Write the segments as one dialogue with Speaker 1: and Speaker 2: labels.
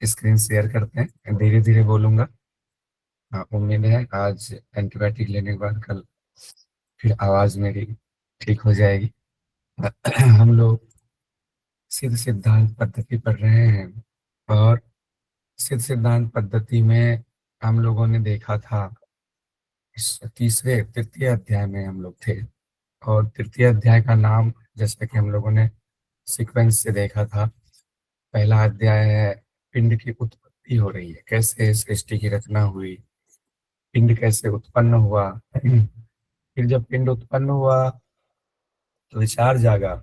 Speaker 1: Screen share करते हैं, धीरे धीरे बोलूंगा। हाँ, उम्मीद है आज एंटीबायोटिक लेने के बाद कल फिर आवाज मेरी ठीक हो जाएगी। हम लोग सिद्ध सिद्धांत पद्धति पढ़ रहे हैं, और सिद्ध सिद्धांत पद्धति में हम लोगों ने देखा था, इस तीसरे तृतीय अध्याय में हम लोग थे। और तृतीय अध्याय का नाम, जैसा कि हम लोगों ने सीक्वेंस से देखा था, पहला अध्याय है पिंड की उत्पत्ति हो रही है, कैसे सृष्टि की रचना हुई, पिंड कैसे उत्पन्न हुआ। फिर जब पिंड उत्पन्न हुआ तो विचार जागा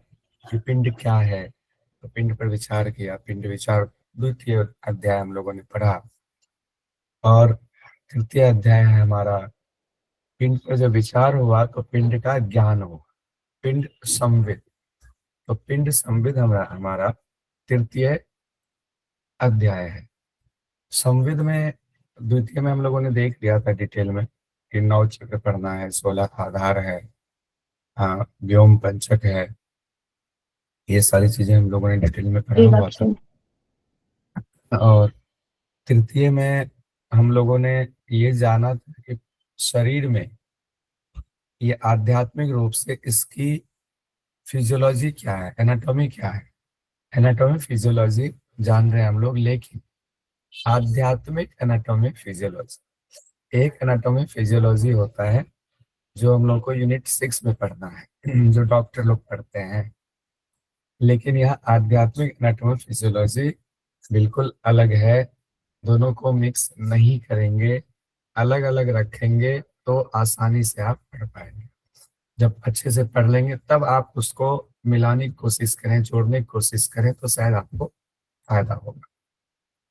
Speaker 1: कि पिंड क्या है, तो पिंड पर विचार किया, पिंड विचार द्वितीय अध्याय हम लोगों ने पढ़ा। और तृतीय अध्याय है हमारा, पिंड पर जब विचार हुआ तो पिंड का ज्ञान हुआ, पिंड संविद। तो पिंड संविद हमारा हमारा तृतीय अध्याय है। संविद में द्वितीय में हम लोगों ने देख लिया था डिटेल में कि 9 चक्र पढ़ना है, 16 आधार है, हाँ व्योम पंचक है, ये सारी चीजें हम लोगों ने डिटेल में पढ़ा
Speaker 2: जी
Speaker 1: हुआ था।
Speaker 2: डॉक्टर।
Speaker 1: और तृतीय में हम लोगों ने ये जाना था कि शरीर में ये आध्यात्मिक रूप से इसकी फिजियोलॉजी क्या है, एनाटॉमी क्या है। एनाटॉमी फिजियोलॉजी जान रहे हैं हम लोग, लेकिन आध्यात्मिक एनाटॉमी फिजियोलॉजी, एक एनाटॉमी फिजियोलॉजी होता है जो हम लोग को यूनिट 6 में पढ़ना है, जो डॉक्टर लोग पढ़ते हैं। लेकिन यह आध्यात्मिक एनाटॉमी फिजियोलॉजी बिल्कुल अलग है, दोनों को मिक्स नहीं करेंगे, अलग अलग रखेंगे तो आसानी से आप पढ़ पाएंगे। जब अच्छे से पढ़ लेंगे तब आप उसको मिलाने की कोशिश करें, जोड़ने की कोशिश करें, तो शायद आपको फायदा होगा।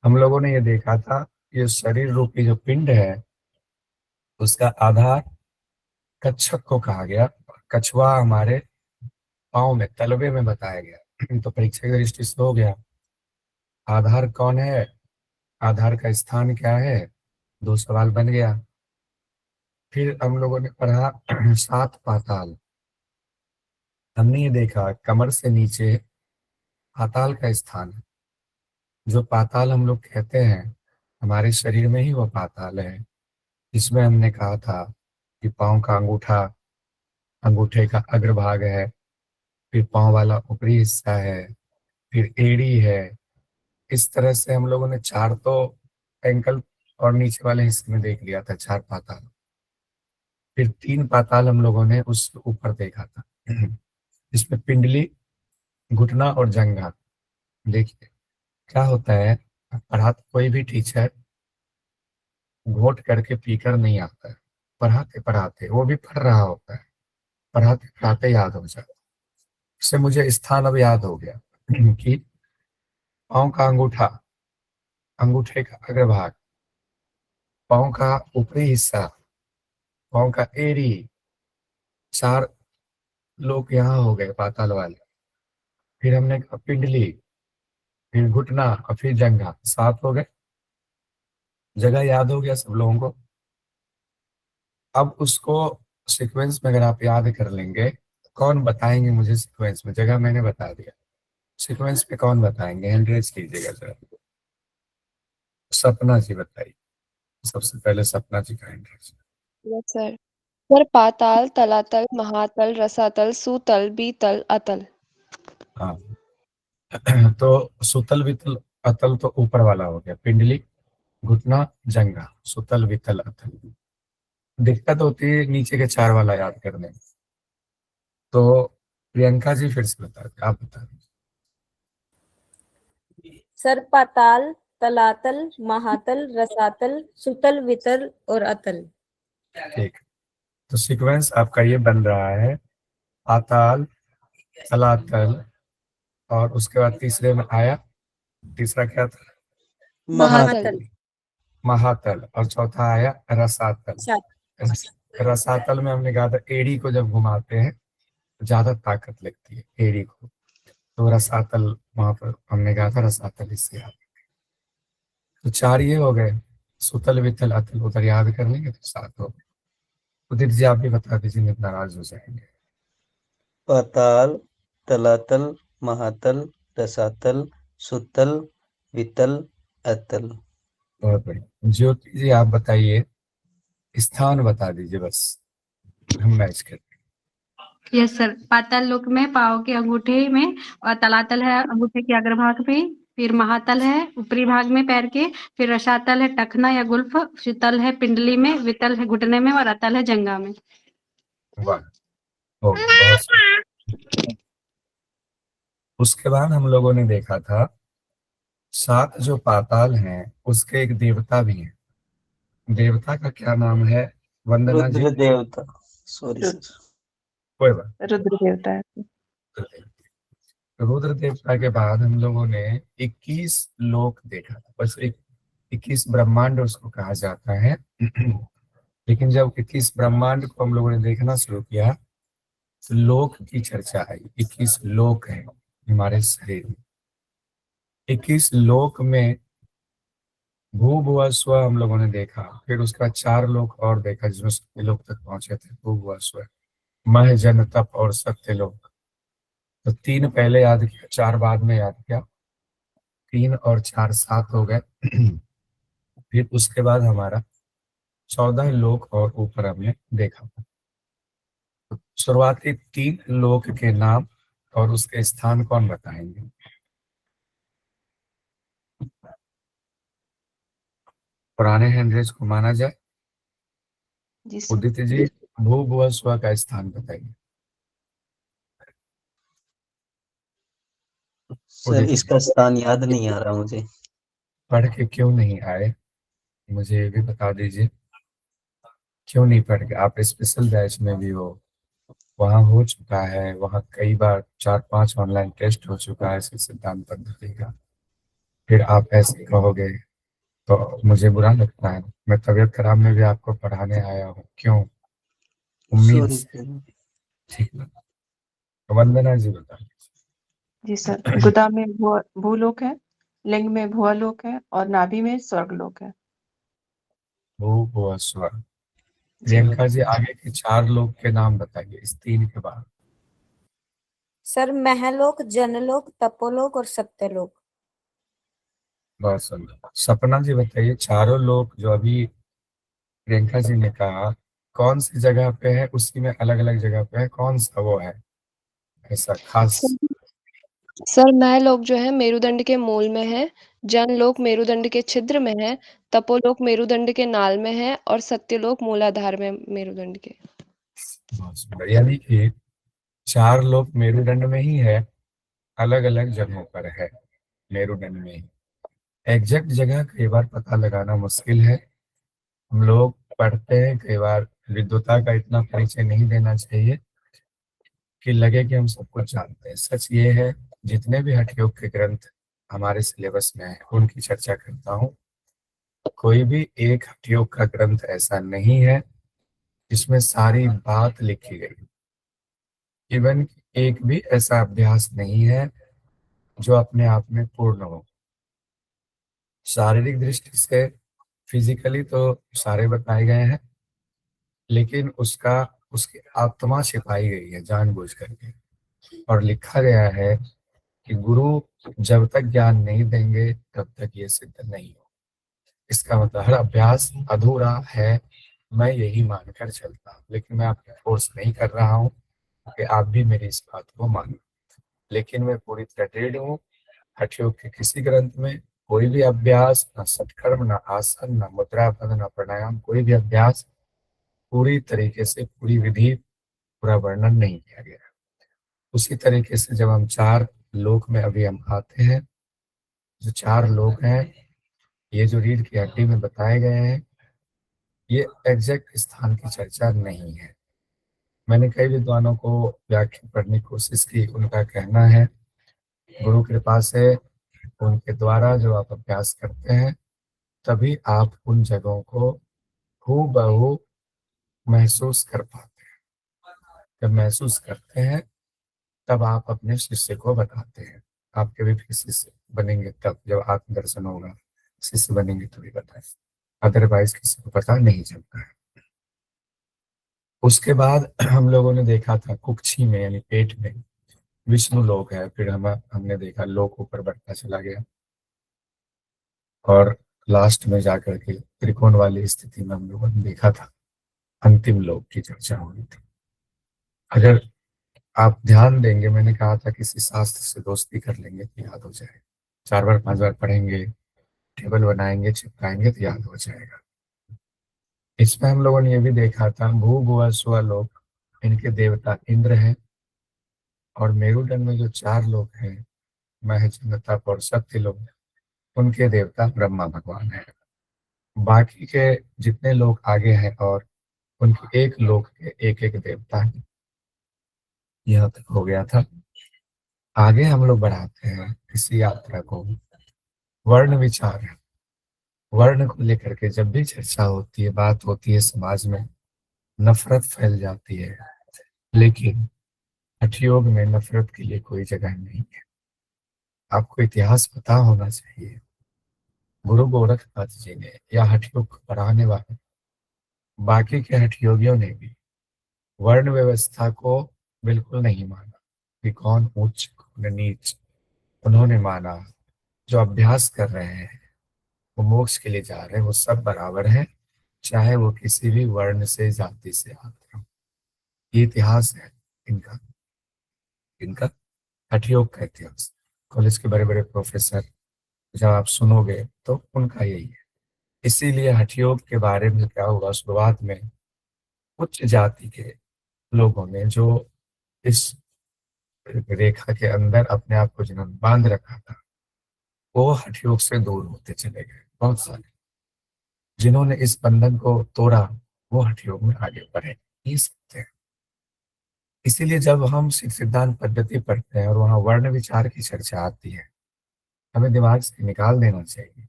Speaker 1: हम लोगों ने ये देखा था, ये शरीर रूपी जो पिंड है उसका आधार कच्छप को कहा गया, और कछुआ हमारे पाँव में तलवे में बताया गया। तो परीक्षा की दृष्टि से हो गया, आधार कौन है, आधार का स्थान क्या है, 2 सवाल बन गया। फिर हम लोगों ने पढ़ा 7 पाताल। हमने ये देखा कमर से नीचे पाताल का स्थान है। जो पाताल हम लोग कहते हैं, हमारे शरीर में ही वो पाताल है। इसमें हमने कहा था कि पाँव का अंगूठा, अंगूठे का अग्रभाग है, फिर पाँव वाला ऊपरी हिस्सा है, फिर एड़ी है। इस तरह से हम लोगों ने चार तो एंकल और नीचे वाले हिस्से में देख लिया था, 4 पाताल। फिर 3 पाताल हम लोगों ने उस ऊपर देखा था, इसमें पिंडली, घुटना और जंघा। देखिए क्या होता है, पढ़ाते कोई भी टीचर घोट करके पीकर नहीं आता है, पढ़ाते पढ़ाते वो भी पढ़ रहा होता है, पढ़ाते पढ़ाते याद हो जाता है। इससे मुझे स्थान अब याद हो गया कि पाँव का अंगूठा, अंगूठे का अग्रभाग, पाँव का ऊपरी हिस्सा, पाँव का एड़ी, 4 लोग यहाँ हो गए पाताल वाले। फिर हमने कहा पिंडली, फिर घुटना और फिर जंघा, 7 हो गए। जगह याद हो गया सब लोगों को। अब उसको सीक्वेंस में अगर आप याद कर लेंगे, कौन बताएंगे मुझे सीक्वेंस में, जगह मैंने बता दिया, सीक्वेंस पे कौन बताएंगे, हैंड रेज कीजिएगा जरा। सपना जी बताइए, सबसे पहले सपना जी का hand raise.
Speaker 2: Yes sir. Sir Patal, Talatal, Mahatal, Rasatal, Sutal, बीतल, अतल।
Speaker 1: हाँ, तो सुतल वितल अतल तो ऊपर वाला हो गया, पिंडली, घुटना, जंघा, सुतल वितल अतल। दिक्कत होती है नीचे के 4 वाला याद करने में। तो प्रियंका जी फिर से बता दें, आप बता दीजिए।
Speaker 3: सर पाताल, तलातल, महातल, रसातल, सुतल, वितल और अतल।
Speaker 1: ठीक, तो सीक्वेंस आपका ये बन रहा है, पाताल, तलातल, और उसके बाद तीसरे में आया, तीसरा क्या था,
Speaker 2: महातल।
Speaker 3: महातल।
Speaker 1: महातल, और चौथा आया रसातल। रसातल में हमने कहा था एड़ी को जब घुमाते हैं तो ज्यादा ताकत लगती है एड़ी को, तो रसातल वहां पर हमने कहा था, रसातल इससे याद। तो 4 ये हो गए, सुतल वितल अतल उधर याद कर लेंगे तो 7 हो गए। उदित जी आप भी बता दीजिए, नहीं तो नाराज हो जाएंगे।
Speaker 4: पाताल, तलातल, महातल, रसातल, सुतल, वितल, अतल।
Speaker 1: बहुत बढ़िया। ज्योति जी आप बताइए, स्थान बता दीजिए बस, हम मैच करते
Speaker 5: यस सर, पाताल लोक में पाँव के अंगूठे में, और तलातल है अंगूठे के अग्रभाग में, फिर महातल है ऊपरी भाग में पैर के, फिर रसातल है टखना या गुल्फ, शीतल है पिंडली में, वितल है घुटने में, और अतल है जंघा में।
Speaker 1: हैं। वाह, बहुत सही। उसके बाद हम लोगों ने देखा था 7 जो पाताल हैं उसके एक देवता भी हैं। देवता का क्या नाम है वंदना जी?
Speaker 4: रुद्र देवता। Sorry
Speaker 2: Rudra
Speaker 4: sir.
Speaker 1: कोई बात
Speaker 2: रुद्र देवता है।
Speaker 1: नहीं। रुद्र देवता के बाद हम लोगों ने 21 लोक देखा था, बस एक 21 ब्रह्मांड उसको कहा जाता है। लेकिन जब 21 ब्रह्मांड को हम लोगों ने देखना शुरू किया तो लोक की चर्चा आई। 21 लोक है हमारे शरीर में। 21 लोक में भू भुआ स्व हम लोगों ने देखा, फिर उसके बाद 4 लोक और देखा जिसमें सत्य लोक तक पहुंचे थे। भू भुआ स्व, मह जन तप और सत्य लोक। तो 3 पहले याद किया, 4 बाद में याद किया। 3 और 4 7 हो गए। फिर उसके बाद हमारा 14 लोक और ऊपर हमने देखा। तो शुरुआती 3 लोक के नाम और उसके स्थान कौन बताएंगे? पुराने हैंड्रेज को माना जाए।
Speaker 2: जी सर।
Speaker 1: उदित जी, भू भुआ स्व का स्थान बताइए।
Speaker 4: सर
Speaker 1: उदित जी,
Speaker 4: इसका स्थान याद नहीं आ रहा मुझे।
Speaker 1: पढ़ के क्यों नहीं आए, मुझे ये भी बता दीजिए। क्यों नहीं पढ़ के? आप स्पेशल बैच में भी हो, वहाँ हो चुका है, वहाँ कई बार 4-5 ऑनलाइन टेस्ट हो चुका है इसी सिद्धांत पद्धति का। फिर आप ऐसे कहोगे तो मुझे बुरा लगता है। मैं तबीयत खराब में भी आपको पढ़ाने आया हूँ, क्यों? उम्मीद
Speaker 4: सॉरी
Speaker 1: से।
Speaker 4: सर।
Speaker 1: ठीक है, वंदना जी बता।
Speaker 2: जी सर, गुदा में भूलोक है, लिंग में भुवलोक है, और नाभि में स्वर्गलोक है।
Speaker 1: भू भुआ स्व।
Speaker 2: जी।
Speaker 1: प्रियंका जी, आगे के 4 लोग के नाम बताइए इस 3 के बाद।
Speaker 3: सर महलोक, जनलोक, तपोलोक और सत्यलोक।
Speaker 1: बहुत सुंदर। सपना जी बताइए, चारों लोग जो अभी प्रियंका जी ने कहा कौन सी जगह पे है, उसी में अलग अलग जगह पे है, कौन सा वो है ऐसा खास?
Speaker 2: सर महलोक जो है मेरुदंड के मूल में है, जनलोक मेरुदंड के छिद्र में है, तपोलोक मेरुदंड के नाल में है, और सत्यलोक मूलाधार में मेरुदंड के।
Speaker 1: बहुत सुंदर। यानी कि 4 लोग मेरुदंड में ही है, अलग अलग जगहों पर है मेरुदंड में ही। एग्जैक्ट जगह कई बार पता लगाना मुश्किल है। हम लोग पढ़ते हैं, कई बार विद्वता का इतना परिचय नहीं देना चाहिए कि लगे कि हम सब कुछ जानते हैं। सच ये है, जितने भी हठयोग के ग्रंथ हमारे सिलेबस में है उनकी चर्चा करता हूँ। कोई भी एक हठयोग का ग्रंथ ऐसा नहीं है जिसमें सारी बात लिखी गई। इवन एक भी ऐसा अभ्यास नहीं है जो अपने आप में पूर्ण हो। शारीरिक दृष्टि से फिजिकली तो सारे बताए गए हैं, लेकिन उसका उसकी आत्मा छिपाई गई है जानबूझ करके। और लिखा गया है कि गुरु जब तक ज्ञान नहीं देंगे तब तक ये सिद्ध नहीं हो। इसका मतलब हर अभ्यास अधूरा है, मैं यही मानकर चलता हूँ। लेकिन मैं आपको फोर्स नहीं कर रहा हूँ कि आप भी मेरी इस बात को मानो। लेकिन मैं पूरी तरह दृढ़ हूँ, हठयोग के किसी ग्रंथ में कोई भी अभ्यास, ना सत्कर्म, ना आसन, ना मुद्रा बंध, ना प्राणायाम, कोई भी अभ्यास पूरी तरीके से, पूरी विधि, पूरा वर्णन नहीं किया गया है। उसी तरीके से जब हम 4 लोक में अभी हम आते हैं, जो 4 लोक हैं, ये जो रीढ़ की हड्डी में बताए गए हैं, ये एग्जैक्ट स्थान की चर्चा नहीं है। मैंने कई विद्वानों को व्याख्या पढ़ने की कोशिश की, उनका कहना है गुरु कृपा से उनके द्वारा जो आप अभ्यास करते हैं तभी आप उन जगहों को हूबहू महसूस कर पाते हैं। जब महसूस करते हैं तब आप अपने शिष्य को बताते हैं। आपके भी फिर शिष्य बनेंगे तब, जब आत्मदर्शन होगा, शिष्य बनेंगे तभी बताएं, अदरवाइज किसी को पता नहीं चलता है। उसके बाद हम लोगों ने देखा था कुक्षी में यानी पेट में विष्णु लोक है। फिर हमने देखा लोक ऊपर बढ़ता चला गया। और लास्ट में जाकर के त्रिकोण वाली स्थिति में हम लोगों ने देखा था अंतिम लोक की चर्चा हो रही थी। अगर आप ध्यान देंगे, मैंने कहा था किसी शास्त्र से दोस्ती कर लेंगे तो याद हो जाएगा, 4 बार 5 बार पढ़ेंगे, टेबल बनाएंगे, चिपकाएंगे तो याद हो जाएगा। इसमें हम लोगों ने ये भी देखा था भू भुआ स्व लोक, इनके देवता इंद्र हैं, और मेरुदंड में जो 4 लोग हैं महज नतप और सत्य लोग, उनके देवता ब्रह्मा भगवान है। बाकी के जितने लोग आगे हैं और उनके एक लोक के एक एक देवता हैं। यहाँ तक हो गया था। आगे हम लोग बढ़ाते हैं इसी यात्रा को। वर्ण विचार, वर्ण को लेकर के जब भी चर्चा होती है, बात होती है, समाज में नफरत फैल जाती है, लेकिन हठयोग में नफरत के लिए कोई जगह नहीं है। आपको इतिहास पता होना चाहिए। गुरु गोरखनाथ जी ने या हठयोग को पढ़ाने वाले बाकी के हठयोगियों ने भी वर्ण व्यवस्था को बिल्कुल नहीं माना कि कौन उच्च कौन नीच। उन्होंने माना जो अभ्यास कर रहे हैं, वो मोक्ष के लिए जा रहे हैं, वो सब बराबर हैं, चाहे वो किसी भी वर्ण से जाति से आते हो। ये इतिहास है इनका, इनका हठयोग का इतिहास। कॉलेज के बड़े बड़े प्रोफेसर जब आप सुनोगे तो उनका यही है। इसीलिए हठयोग के बारे में क्या हुआ, शुरुआत में उच्च जाति के लोगों ने जो इस रेखा के अंदर अपने आप को जिन्होंने बांध रखा था, वो हठयोग से दूर होते चले गए। बहुत सारे जिन्होंने इस बंधन को तोड़ा वो हठयोग में आगे बढ़े, ये सत्य है। इसीलिए जब हम सिद्ध सिद्धांत पद्धति पढ़ते हैं और वहां वर्ण विचार की चर्चा आती है, हमें दिमाग से निकाल देना चाहिए।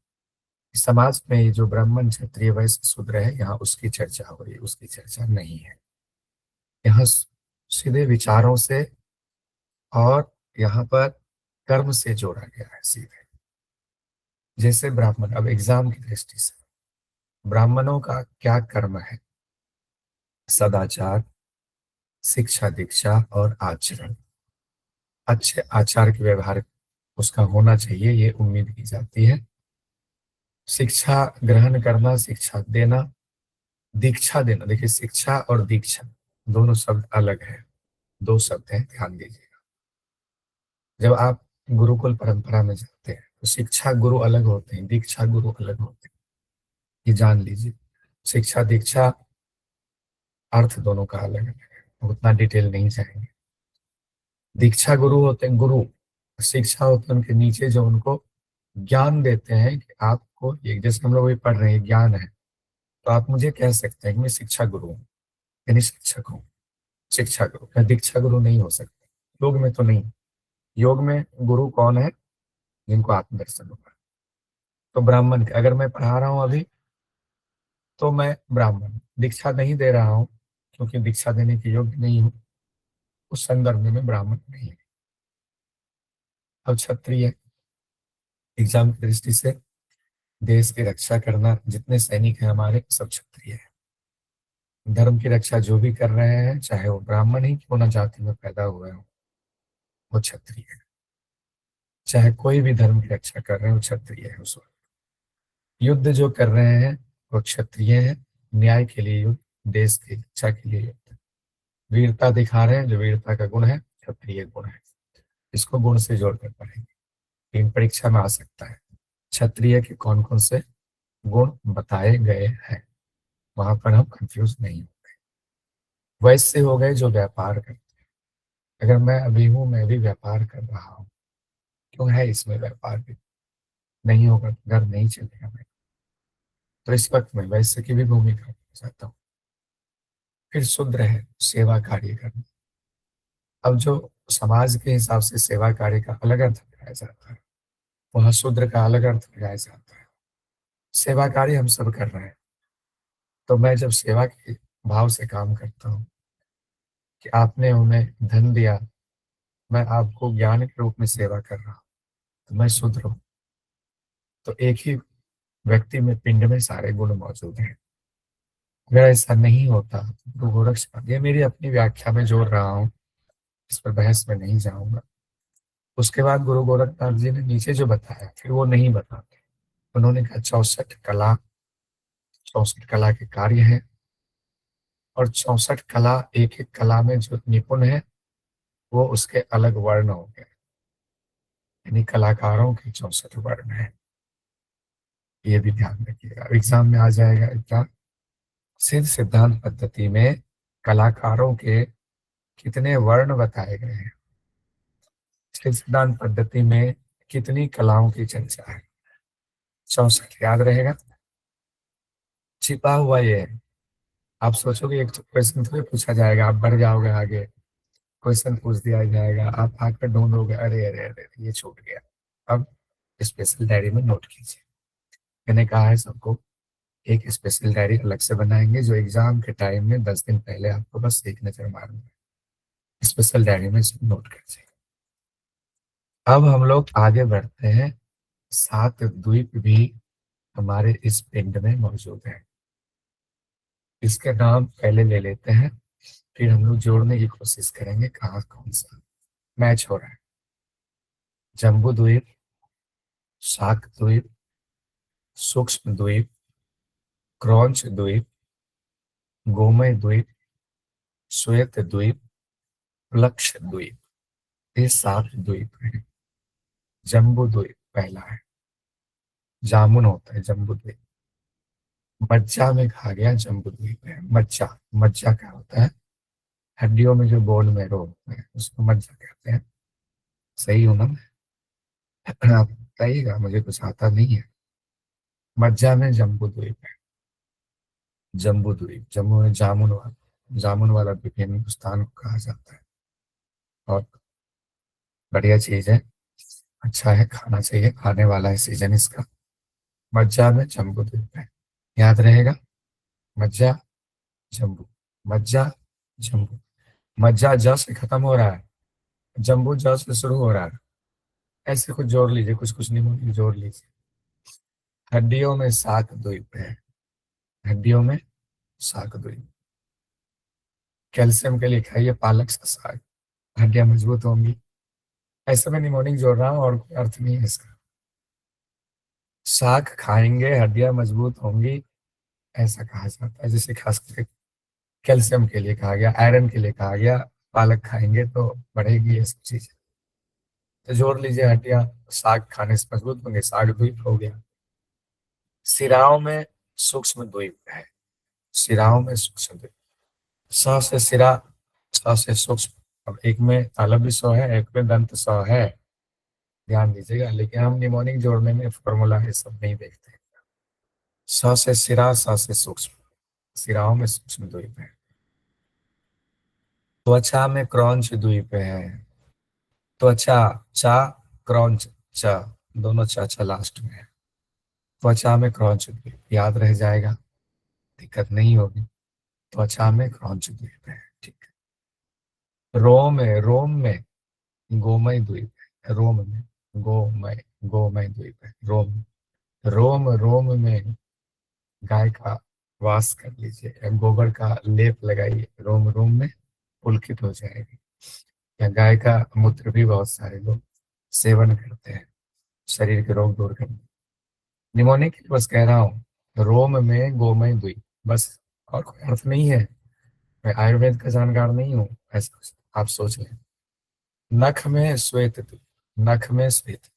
Speaker 1: समाज में ये जो ब्राह्मण क्षत्रिय वैश्य शूद्र है, यहाँ उसकी चर्चा हो रही है, उसकी चर्चा नहीं है। यहाँ सीधे विचारों से और यहाँ पर कर्म से जोड़ा गया है सीधे। जैसे ब्राह्मण, अब एग्जाम की दृष्टि से ब्राह्मणों का क्या कर्म है? सदाचार, शिक्षा दीक्षा और आचरण। अच्छे आचार के व्यवहार उसका होना चाहिए, ये उम्मीद की जाती है। शिक्षा ग्रहण करना, शिक्षा देना, दीक्षा देना। देखिए शिक्षा और दीक्षा दोनों शब्द अलग है, 2 शब्द हैं, ध्यान दीजिएगा। जब आप गुरुकुल परंपरा में जाते हैं तो शिक्षा गुरु अलग होते हैं, दीक्षा गुरु अलग होते हैं, ये जान लीजिए। शिक्षा दीक्षा अर्थ दोनों का अलग अलग है, उतना डिटेल नहीं जाएंगे। दीक्षा गुरु होते हैं, गुरु। शिक्षा होते हैं उनके नीचे जो उनको ज्ञान देते हैं कि आपको, एक जैसे हम लोग भी पढ़ रहे हैं, ज्ञान है, तो आप मुझे कह सकते हैं कि मैं शिक्षा गुरु हूँ, यानी शिक्षक हूँ, शिक्षा गुरु। मैं दीक्षा गुरु नहीं हो सकता, योग में तो नहीं। योग में गुरु कौन है? जिनको आत्मदर्शन होगा। तो ब्राह्मण, अगर मैं पढ़ा रहा हूं अभी तो मैं ब्राह्मण, दीक्षा नहीं दे रहा हूं क्योंकि दीक्षा देने के योग्य नहीं हूं, उस संदर्भ में मैं ब्राह्मण नहीं। अब क्षत्रिय, एग्जाम की दृष्टि से देश की रक्षा करना, जितने सैनिक हैं हमारे सब क्षत्रिय हैं। धर्म की रक्षा जो भी कर रहे हैं, चाहे वो ब्राह्मण ही क्यों ना जाति में पैदा हुए हो, वो क्षत्रिय है। चाहे कोई भी धर्म की रक्षा कर रहे हैं, वो क्षत्रिय है उस वक्त। युद्ध जो कर रहे हैं वो क्षत्रिय है, न्याय के लिए युद्ध, देश की रक्षा के लिए युद्ध। वीरता दिखा रहे हैं, जो वीरता का गुण है क्षत्रिय गुण है। इसको गुण से जोड़कर पढ़ेंगे, इन परीक्षा में आ सकता है क्षत्रिय के कौन कौन से गुण बताए गए हैं, वहां पर हम कंफ्यूज नहीं होंगे। वैसे हो गए जो व्यापार करते हैं। अगर मैं अभी हूं, मैं भी व्यापार कर रहा हूं, क्यों है इसमें व्यापार भी नहीं होगा, घर नहीं चलेगा मैं, तो इस वक्त मैं वैसे की भी भूमिका चाहता हूँ। फिर शूद्र है, सेवा कार्य करना। अब जो समाज के हिसाब से सेवा कार्य का अलग अर्थ लगाया जाता है, वहां शूद्र का अलग अर्थ लगाया जाता है। सेवा कार्य हम सब कर रहे हैं, तो मैं जब सेवा के भाव से काम करता हूँ कि आपने उन्हें धन दिया, मैं आपको ज्ञान के रूप में सेवा कर रहा हूँ, तो मैं शूद्र हूँ। तो एक ही व्यक्ति में, पिंड में सारे गुण मौजूद हैं। अगर ऐसा नहीं होता तो गुरु गोरक्षनाथ, ये मेरी अपनी व्याख्या में जोड़ रहा हूँ, इस पर बहस में नहीं जाऊंगा। उसके बाद गुरु गोरखनाथ जी ने नीचे जो बताया फिर वो नहीं बताते, उन्होंने कहा 64 कला के कार्य हैं, और 64 कला, एक एक कला में जो निपुण है वो उसके अलग वर्ण हो गए, यानी कलाकारों के 64 वर्ण है। ये भी ध्यान रखिएगा, एग्जाम में आ जाएगा इतना। सिद्ध सिद्धांत पद्धति में कलाकारों के कितने वर्ण बताए गए हैं, सिद्ध सिद्धांत पद्धति में कितनी कलाओं की चर्चा है? 64 याद रहेगा। छिपा हुआ ये है, आप सोचोगे एक क्वेश्चन थोड़ी पूछा जाएगा, आप बढ़ जाओगे आगे, क्वेश्चन पूछ दिया जाएगा, आप आकर ढूंढोगे, अरे अरे अरे ये छूट गया। अब स्पेशल डायरी में नोट कीजिए। मैंने कहा है सबको एक स्पेशल डायरी अलग से बनाएंगे, जो एग्जाम के टाइम में 10 दिन पहले आपको बस एक नजर मारना है, स्पेशल डायरी में इसको नोट कर दीजिए। अब हम लोग आगे बढ़ते हैं। 7 द्वीप भी हमारे इस पिंड में मौजूद है। इसके नाम पहले ले लेते हैं, फिर हम लोग जोड़ने की कोशिश करेंगे कहाँ कौन सा मैच हो रहा है। जम्बू द्वीप, शाक द्वीप, सूक्ष्म द्वीप, क्रौंच द्वीप, गोमय द्वीप, श्वेत द्वीप, प्लक्ष द्वीप, ये 7 द्वीप हैं। जम्बू द्वीप पहला है, जामुन होता है जम्बू द्वीप। मज्जा में कहा गया जम्बू द्वीप है। मज्जा, मज्जा क्या होता है? हड्डियों में जो बोन मैरो होता है उसको मज्जा कहते हैं। सही हूं ना मैं? आप बताइएगा, मुझे कुछ आता नहीं है। मज्जा में जम्बू द्वीप है। जम्बू द्वीप, जम्मू में जामुन वाला द्वीप हिंदुस्तान को कहा जाता है, और बढ़िया चीज है, अच्छा है, खाना चाहिए, खाने वाला है सीजन इसका। मज्जा में जम्बू द्वीप है, याद रहेगा। मज्जा जम्बू, मज्जा जम्बू। मज्जा ज से खत्म हो रहा है, जम्बू ज से शुरू हो रहा है। ऐसे कुछ जोड़ लीजिए, कुछ कुछ नहीं जोड़ लीजिए। हड्डियों में 7 द्वीप है, हड्डियों में 7 द्वीप। कैल्शियम के लिए खाइए पालक सा साग, हड्डियां मजबूत होंगी। ऐसे में निमोनिक जोड़ रहा हूं और कोई अर्थ नहीं है इसका। साग खाएंगे हड्डियां मजबूत होंगी, ऐसा कहा जाता है। जैसे खास करके कैल्शियम के लिए कहा गया, आयरन के लिए कहा गया, पालक खाएंगे तो बढ़ेगी ये सब चीजें। तो जोड़ लीजिए, हड्डियां साग खाने से मजबूत होंगे, साग द्वीप हो गया। सिराओं में सूक्ष्म द्वीप है, सिराओं में सूक्ष्म द्वीप। स से सिरा, स से सूक्ष्म। अब एक में तालव्य स है, एक में दंत स है, ध्यान दीजिएगा। लेकिन हम निमोनिक जोड़ने में फॉर्मूला ये सब नहीं देखते। स से सिरा, स से सूक्ष्म, सिराओं में सूक्ष्म द्वीप है। त्वचा में क्रौंच द्वीप है। त्वचा, चा, क्रौंच, च, दोनों च लास्ट में है। त्वचा में क्रौंच द्वीप याद रह जाएगा, दिक्कत नहीं होगी। त्वचा में क्रौंच द्वीप है, ठीक है। रोम में गोमय द्वीप है। रोम में गोमय द्वीप है। रोम में गाय का वास कर लीजिए, या गोबर का लेप लगाइए, रोम में पुलकित हो जाएगी। या गाय का मूत्र भी बहुत सारे लोग सेवन करते हैं शरीर के रोग दूर करने। निमोनिक के लिए बस कह रहा हूँ, रोम में गोमय द्वीप, बस, और कोई अर्थ नहीं है। मैं आयुर्वेद का जानकार नहीं हूँ, ऐसा आप सोच लें। नख में श्वेत द्वीप, नख में श्वेत।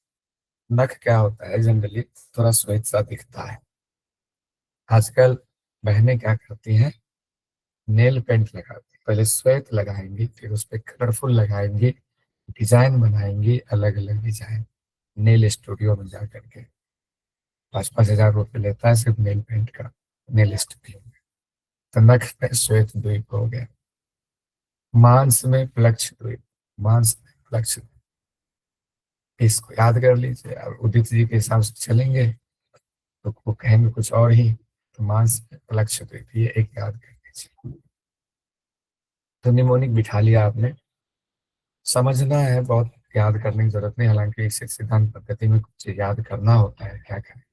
Speaker 1: नख क्या होता है? जनरली थोड़ा श्वेत सा दिखता है। आजकल बहनें क्या करती हैं, नेल पेंट लगाती हैं। पहले श्वेत लगाएंगी, फिर उस पर कलरफुल लगाएंगी, डिजाइन बनाएंगी, अलग अलग डिजाइन। नेल स्टूडियो में जा करके 5-5 हजार रुपये लेता है सिर्फ नेल पेंट का, नेल स्टूडियो में। तो नख में श्वेत द्वीप हो गया। मांस में प्लक्ष द्वीप, मांस में प्लक्ष द्वीप, इसको याद कर लीजिए। और उदित जी के हिसाब से चलेंगे तो वो कहेंगे कुछ और ही, तो मांस में प्लक्ष द्वीप, ये एक याद कर लीजिए। तो निमोनिक बिठा लिया आपने, समझना है, बहुत याद करने की जरूरत नहीं। हालांकि इस सिद्धांत पद्धति में कुछ याद करना होता है, क्या करें।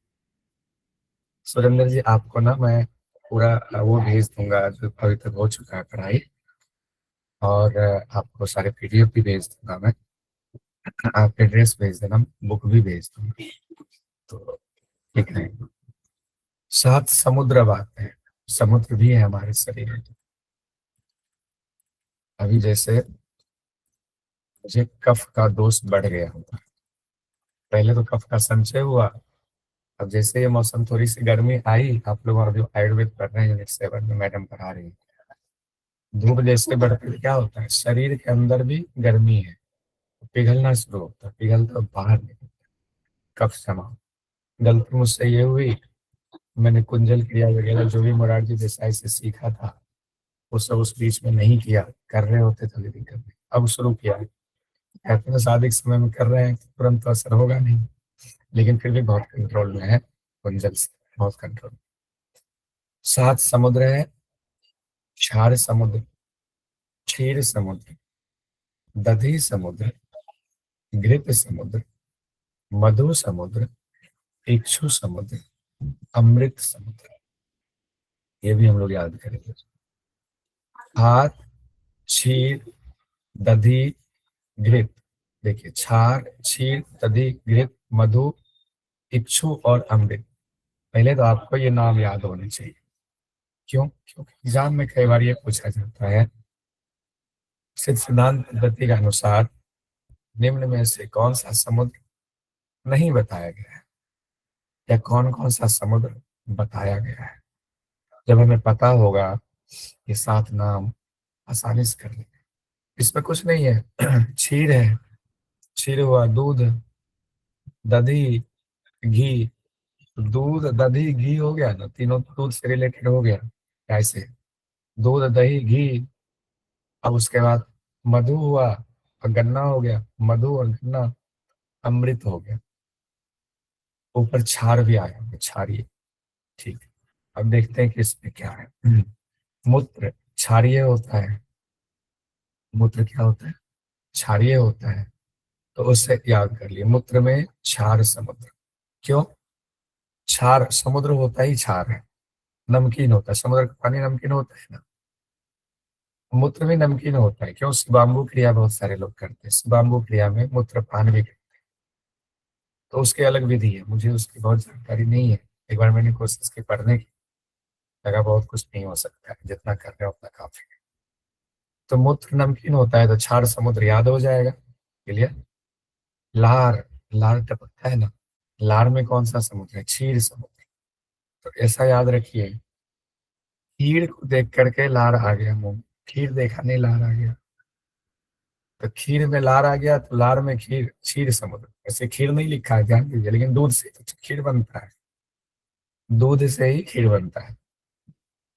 Speaker 1: सुरेंद्र जी, आपको ना मैं पूरा वो भेज दूंगा जो अभी तक हो चुका है पढ़ाई, और आपको सारे पीडीएफ भी भेज दूंगा मैं। आप एड्रेस भेज देना, बुक भी भेज दूंगा। तो ठीक है। 7 समुद्र बात है, समुद्र भी है हमारे शरीर में। अभी जैसे मुझे कफ का दोष बढ़ गया होता है, पहले तो कफ का संचय हुआ, अब जैसे ये मौसम थोड़ी सी गर्मी आई, आप लोग और जो आयुर्वेद पढ़ रहे हैं यूनिट 7 में मैडम पढ़ा रही है, धूप जैसे बढ़ती है क्या होता है, शरीर के अंदर भी गर्मी है, पिघलना शुरू होता है, पिघलता बाहर निकलता है, कफ जमा। गलती मुझसे ये हुई, मैंने कुंजल क्रिया वगैरह जो भी मोरारजी देसाई से सीखा था वो सब उस बीच में नहीं किया, कर रहे होते तो दिक्कत नहीं, अब शुरू किया है। कहते हैं शादी के समय में कर रहे हैं तुरंत तो असर होगा नहीं, लेकिन फिर भी बहुत कंट्रोल में है, कुंजल से बहुत कंट्रोल। 7 समुद्र है, क्षार समुद्र, क्षीर समुद्र, दधी समुद्र, घृत समुद्र, मधु समुद्र, इक्षु समुद्र, अमृत समुद्र। ये भी हम लोग याद करेंगे। हाथ, क्षीर, दधी, घृत। देखिए क्षार, क्षीर, दधी, घृत, मधु, इक्षु और अमृत। पहले तो आपको ये नाम याद होने चाहिए। क्यों? क्योंकि एग्जाम में कई बार ये पूछा जाता है, सिद्धांत पद्धति के अनुसार निम्न में से कौन सा समुद्र नहीं बताया गया है या कौन कौन सा समुद्र बताया गया है। जब हमें पता होगा ये 7 नाम आसानी से कर लेंगे। इसमें कुछ नहीं है। क्षीर है, क्षीर हुआ दूध, दधी, घी। दूध, दधी, घी हो गया ना, तीनों दूध से रिलेटेड हो गया। कैसे? दूध, दही, घी। अब उसके बाद मधु हुआ और गन्ना हो गया, मधु और गन्ना, अमृत हो गया। ऊपर क्षार भी आया, क्षारीय। ठीक, अब देखते हैं कि इसमें क्या है। मूत्र क्षारीय होता है, मूत्र क्या होता है? क्षारीय होता है, तो उससे याद कर लिए, मूत्र में क्षार समुद्र। क्यों? क्षार समुद्र होता ही क्षार है, नमकीन होता है, समुद्र का पानी नमकीन होता है ना, मूत्र भी नमकीन होता है। क्यों? शिवाम्बु क्रिया बहुत सारे लोग करते हैं, शिवाम्बु क्रिया में मूत्र पान भी करते हैं, तो उसकी अलग विधि है, मुझे उसकी बहुत जानकारी नहीं है। एक बार मैंने कोशिश की पढ़ने की, लगा बहुत कुछ नहीं हो सकता है, जितना कर रहे हो उतना काफी है। तो मूत्र नमकीन होता है तो क्षार समुद्र याद हो जाएगा। क्लियर? लार, लार टपकता है ना, लार में कौन सा समुद्र है? क्षीर समुद्र। तो ऐसा याद रखिए, खीर को देख करके लार आ गया मुंह, खीर देखा नहीं लार आ गया, तो खीर में लार आ गया तो लार में खीर, क्षीर समुद्र। ऐसे खीर नहीं लिखा है, ध्यान दीजिए, लेकिन दूध से तो खीर बनता है, दूध से ही खीर बनता है,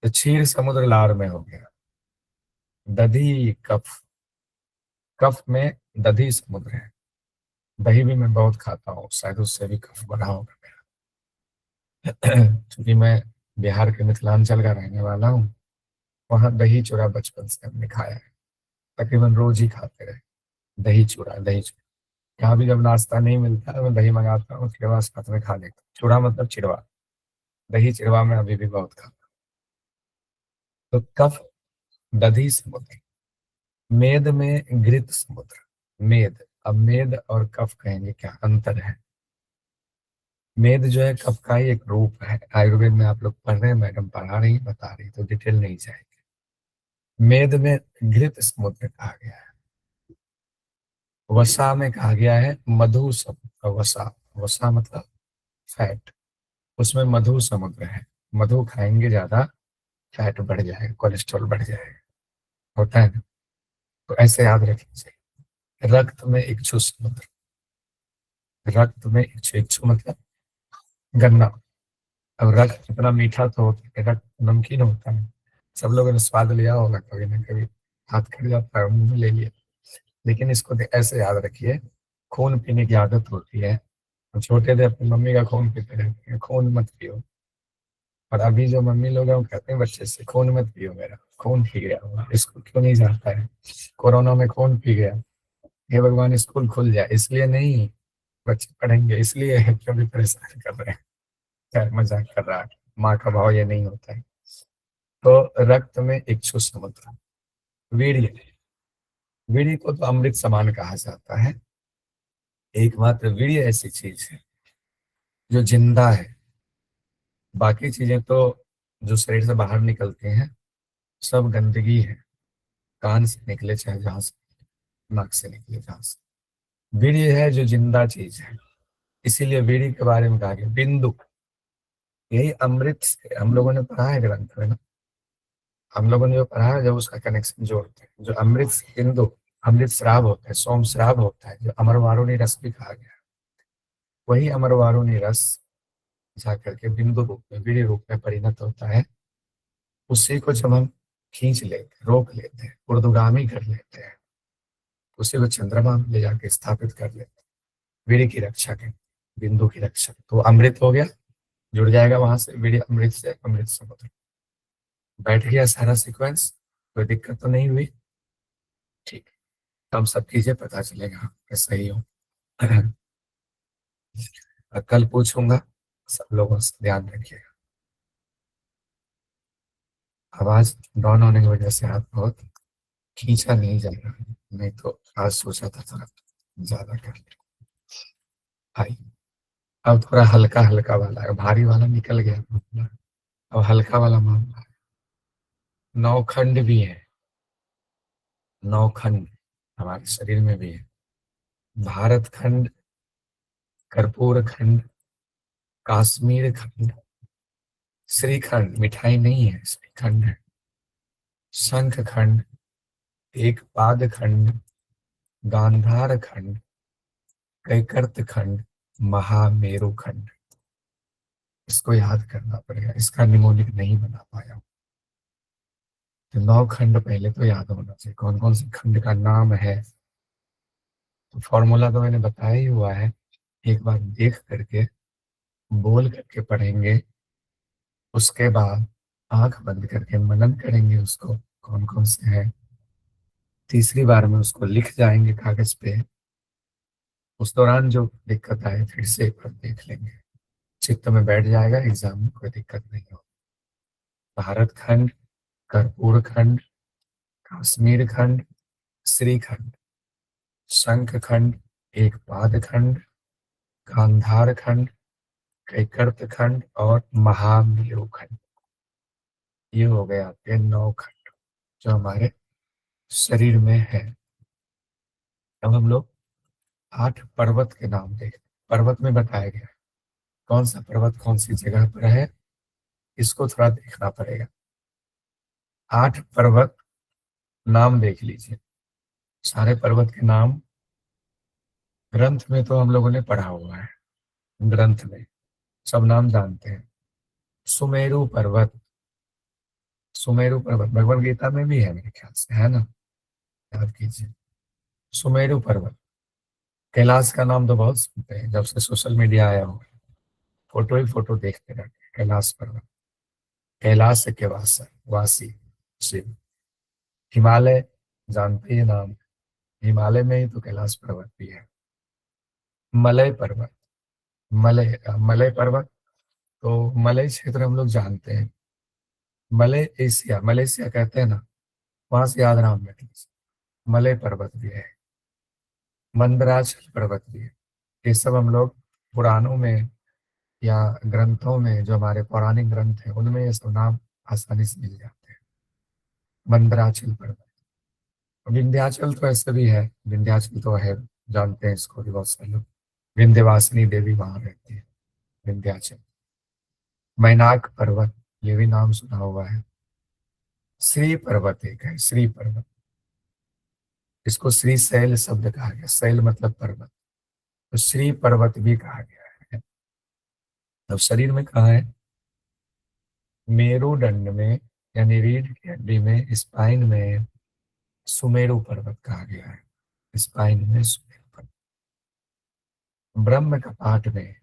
Speaker 1: तो क्षीर समुद्र लार में हो गया। दधी कफ, कफ में दधी समुद्र है। दही भी मैं बहुत खाता हूँ, शायद उससे भी कफ बढ़ा होगा मेरा। क्योंकि मैं बिहार के मिथिलांचल का रहने वाला हूँ, वहाँ दही चूड़ा बचपन से हमने खाया है, तकरीबन रोज ही खाते रहे। दही चूड़ा, दही चूड़ा। यहाँ भी जब नाश्ता नहीं मिलता है मैं दही मंगाता हूँ, चिड़वा साथ में खा लेता हूँ। चूड़ा मतलब चिड़वा, दही चिड़वा में अभी भी बहुत खाता हूँ। तो कफ दधी समुद्र, मेद में घृत समुद्र। मेद, अब मेद और कफ कहेंगे क्या अंतर है? मेद जो है कफ का ही एक रूप है, आयुर्वेद में आप लोग पढ़ रहे हैं, मैडम पढ़ा रही बता रही, तो डिटेल नहीं जाएगी। मेद में घृत समुद्र कहा गया है। वसा में कहा गया है मधु समुद्र। वसा, वसा मतलब फैट, उसमें मधु समुद्र है। मधु खाएंगे ज्यादा, फैट बढ़ जाएगा, कोलेस्ट्रॉल बढ़ जाएगा, होता है ना। तो ऐसे याद रखना चाहिए। रक्त में इक्षु समुद्र, रक्त में इक्षु, इक्षु मतलब गन्ना। अब रक्त कितना मीठा तो होता है, रक्त नमकीन होता है, सब लोगों ने स्वाद लिया होगा कभी ना कभी, हाथ खड़ जाता है, मुंह में ले लिया। लेकिन इसको ऐसे याद रखिए, खून पीने की आदत होती है, हम छोटे थे अपनी मम्मी का खून पीते रहते हैं, खून मत पियो। और अभी जो मम्मी लोग हैं वो कहते हैं बच्चे से, खून मत पियो, मेरा खून पी गया हुआ, स्कूल क्यों नहीं जाता है, कोरोना में खून पी गया, हे भगवान स्कूल खुल जाए। इसलिए नहीं, बच्चे पढ़ेंगे इसलिए है, क्योंकि परेशान कर रहे हैं। खैर मजाक कर रहा है, माँ का भाव ये नहीं होता है। तो रक्त में इक्षु समुद्र। वीर्य, वीर्य को तो अमृत समान कहा जाता है। एकमात्र वीर्य ऐसी चीज है जो जिंदा है, बाकी चीजें तो जो शरीर से बाहर निकलती हैं सब गंदगी है, कान से निकले चाहे जहां से, नाक से निकले जहां से। वीर्य है जो जिंदा चीज है, इसीलिए वीर्य के बारे में कहा गया बिंदु। यही अमृत से हम लोगों ने पढ़ा है ग्रंथ में ना, हम लोगों ने जो पढ़ा है जब उसका कनेक्शन जोड़ते हैं, जो अमृत से बिंदु, अमृत श्राव होता है, सोम श्राव होता है, जो अमर वारुणी रस भी कहा गया है, वही अमर वारुणी रस जा करके बिंदु रूप में, वीर्य रूप में परिणत होता है। उसी को जब हम खींच लेते, रोक लेते हैं, ऊर्ध्वगामी कर लेते हैं, उसी को चंद्रमा में ले जाके स्थापित कर लेते हैं, वीर्य की रक्षा के, बिंदु की रक्षा। तो अमृत हो गया, जुड़ जाएगा वहां से, वीर्य अमृत से, अमृत समुद्र। बैठ गया सारा सीक्वेंस, कोई दिक्कत तो नहीं हुई? ठीक है, हम सब चीजें पता चलेगा मैं सही हूँ। कल पूछूंगा, सब लोगों से ध्यान रखिएगा। आवाज डाउन होने की वजह से हाथ बहुत खींचा नहीं जा रहा है, नहीं तो आज सोचा था थोड़ा ज्यादा कर ले। भाई अब थोड़ा हल्का हल्का वाला है, भारी वाला निकल गया मामला, अब हल्का वाला मामला है। 9 खंड भी है, 9 खंड हमारे शरीर में भी है। भारत खंड, कर्पूर खंड, कश्मीर खंड, श्रीखंड मिठाई नहीं है, श्रीखंड है, शंख खंड, एक पाद खंड, गांधार खंड, कैकर्त खंड, महामेरु खंड। इसको याद करना पड़ेगा, इसका निमोनिक नहीं बना पाया तो 9 खंड पहले तो याद होना चाहिए, कौन कौन से खंड का नाम है। तो फॉर्मूला तो मैंने बताया ही हुआ है, एक बार देख करके बोल करके पढ़ेंगे, उसके बाद आंख बंद करके मनन करेंगे उसको, कौन कौन से हैं। तीसरी बार में उसको लिख जाएंगे कागज पे, उस दौरान जो दिक्कत आए फिर से एक बार देख लेंगे, चित्त में बैठ जाएगा, एग्जाम में कोई दिक्कत नहीं हो। भारत खंड, कर्पूर खंड, कश्मीर खंड, श्रीखंड, शंख खंड, एक पाद खंड, गांधार खंड, कैकर्त खंड और महामेरु खंड। ये हो गए आपके 9 खंड जो हमारे शरीर में है। अब हम लोग 8 पर्वत के नाम देखते। पर्वत में बताया गया कौन सा पर्वत कौन सी जगह पर है, इसको थोड़ा देखना पड़ेगा। 8 पर्वत नाम देख लीजिए, सारे पर्वत के नाम ग्रंथ में तो हम लोगों ने पढ़ा हुआ है, ग्रंथ में सब नाम जानते हैं। सुमेरु पर्वत, सुमेरु पर्वत भगवद गीता में भी है मेरे ख्याल से, है ना, याद कीजिए। सुमेरु पर्वत, कैलाश का नाम तो बहुत सुनते हैं जब से सोशल मीडिया आया हो, फोटो ही फोटो देखते रहते हैं। कैलाश पर्वत, कैलाश के वासी शिव। हिमालय जानते ही नाम, हिमालय में ही तो कैलाश पर्वत भी है। मलय पर्वत, मलय पर्वत, तो मलय क्षेत्र हम लोग जानते हैं, मलय एशिया, मलेशिया कहते हैं ना, वहां से याद नाम रख लीजिए। मलय पर्वत भी है, मंदराचल पर्वत भी है। ये सब हम लोग पुराणों में या ग्रंथों में, जो हमारे पौराणिक ग्रंथ हैं उनमें ये सब नाम आसानी से मिल जाते हैं। मंदराचल पर्वत, विंध्याचल तो ऐसे भी है, विंध्याचल तो है, जानते हैं इसको भी बहुत सारे लोग, विंध्यवासिनी देवी वहां रहती है, विंध्याचल। मैनाक पर्वत, ये भी नाम सुना हुआ है। श्री पर्वत एक है, श्री पर्वत, इसको श्री शैल शब्द कहा गया, शैल मतलब पर्वत, तो श्री पर्वत भी कहा गया है। अब शरीर में कहा है, मेरुदंड में यानी रीढ़ की हड्डी में, स्पाइन में सुमेरु पर्वत कहा गया है, स्पाइन में सुमेरु पर्वत। ब्रह्म कपाट में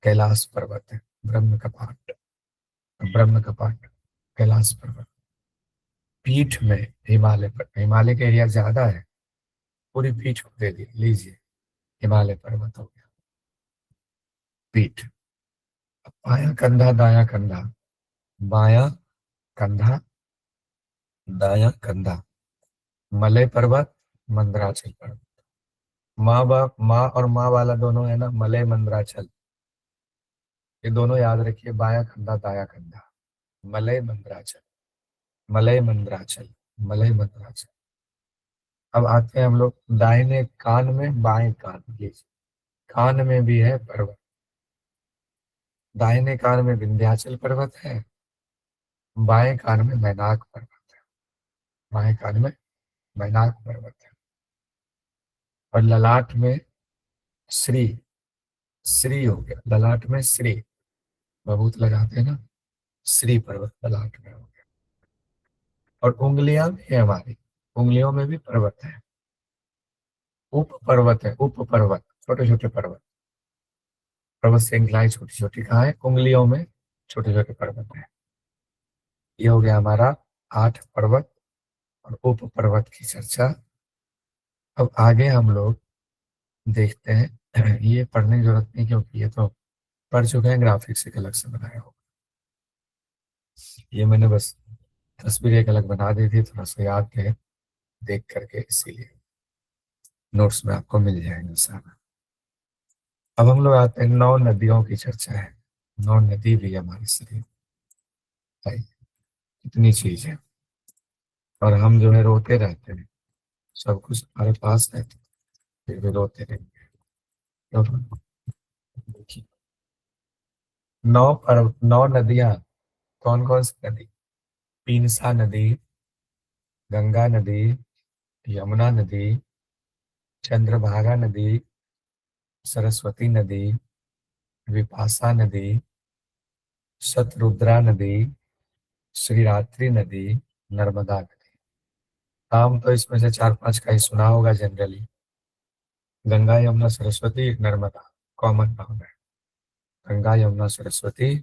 Speaker 1: कैलाश पर्वत है, ब्रह्म कपाट, ब्रह्म कपाट कैलाश पर्वत। पीठ में हिमालय पर्वत, हिमालय का एरिया ज्यादा है, पूरी पीठ को दे लीजिए, हिमालय पर्वत हो गया पीठ। बायां कंधा, दायां कंधा, बायां कंधा, दायां कंधा, मलय पर्वत, मंदराचल पर्वत। माँ बाप, माँ और माँ वाला दोनों है ना, मलय मंदराचल। ये दोनों याद रखिए, बायां कंधा दाया कंधा, Malay Mandrachal, Malay Mandrachal, Malay Mandrachal. अब आते हैं हम लोग दाहिने कान में, बाएं कान, ये कान में भी है पर्वत। दाहिने कान में विंध्याचल पर्वत है, बाएं कान में मैनाक पर्वत है, बाएं कान में मैनाक पर्वत है। और ललाट में श्री, श्री हो गया, ललाट में श्री, बबूत लगाते हैं ना, श्री पर्वत ललाट में हो गया। और उंगलियां भी है हमारी, उंगलियों में भी पर्वत है, उप पर्वत है, उप पर्वत, छोटे छोटे पर्वत, पर्वत श्रृंखलाएं छोटी छोटी कहाँ है, उंगलियों में छोटे छोटे पर्वत है। ये हो गया हमारा 8 पर्वत और उप पर्वत की चर्चा। अब आगे हम लोग देखते हैं, ये पढ़ने की जरूरत नहीं क्योंकि ये तो पढ़ चुके हैं, ग्राफिक्स एक अलग से बनाया होगा, ये मैंने बस तस्वीर एक अलग बना दी थी, थोड़ा सा याद रहे देख करके, इसीलिए नोट्स में आपको मिल जाएंगे सारा। अब हम लोग आते हैं 9 नदियों की चर्चा है। 9 नदी भी हमारे शरीर, कितनी चीज है, और हम जो है रोते रहते हैं, सब कुछ हमारे पास है फिर भी रोते रहेंगे। देखिए 9 नदियां, कौन कौन सी नदी, पीनसा नदी, गंगा नदी, यमुना नदी, चंद्रभागा नदी, सरस्वती नदी, विपाशा नदी, शतरुद्रा नदी, श्रीरात्रि नदी, नर्मदा नदी। नाम तो इसमें से 4-5 का ही सुना होगा जनरली, गंगा यमुना सरस्वती नर्मदा कॉमन नाम है, गंगा यमुना सरस्वती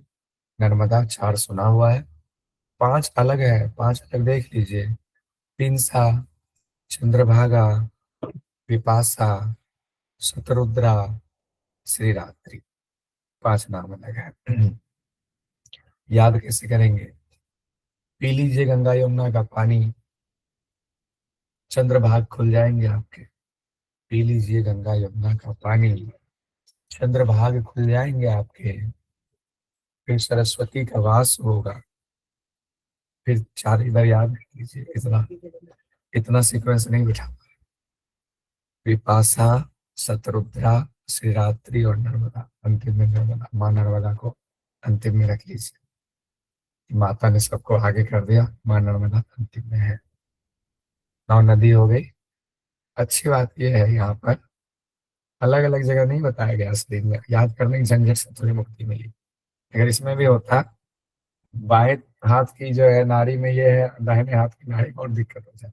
Speaker 1: नर्मदा 4 सुना हुआ है, 5 अलग है, 5 अलग देख लीजिए, पिंसा, चंद्रभागा, विपाशा, शतरुद्रा, श्रीरात्रि, 5 नाम अलग है। याद कैसे करेंगे, पी लीजिए गंगा यमुना का पानी, चंद्रभाग खुल जाएंगे आपके, पी लीजिए गंगा यमुना का पानी, चंद्रभाग खुल जाएंगे आपके, फिर सरस्वती का वास होगा, फिर 4 इधर याद रख लीजिए, इतना सीक्वेंस नहीं बिठा, विपाशा, शतरुद्रा, श्रीरात्रि और नर्मदा, अंतिम में नर्मदा, माँ नर्मदा को अंतिम में रख लीजिए, माता ने सबको आगे कर दिया, माँ नर्मदा अंतिम में है। 9 नदी हो गई। अच्छी बात यह है यहाँ पर अलग अलग जगह नहीं बताया गया शरीर में, याद करने की झंझट से थोड़ी मुक्ति मिली। अगर इसमें भी होता, बाएं हाथ की जो है नाड़ी में ये है, दाहिने हाथ की नाड़ी में और दिक्कत हो जाए।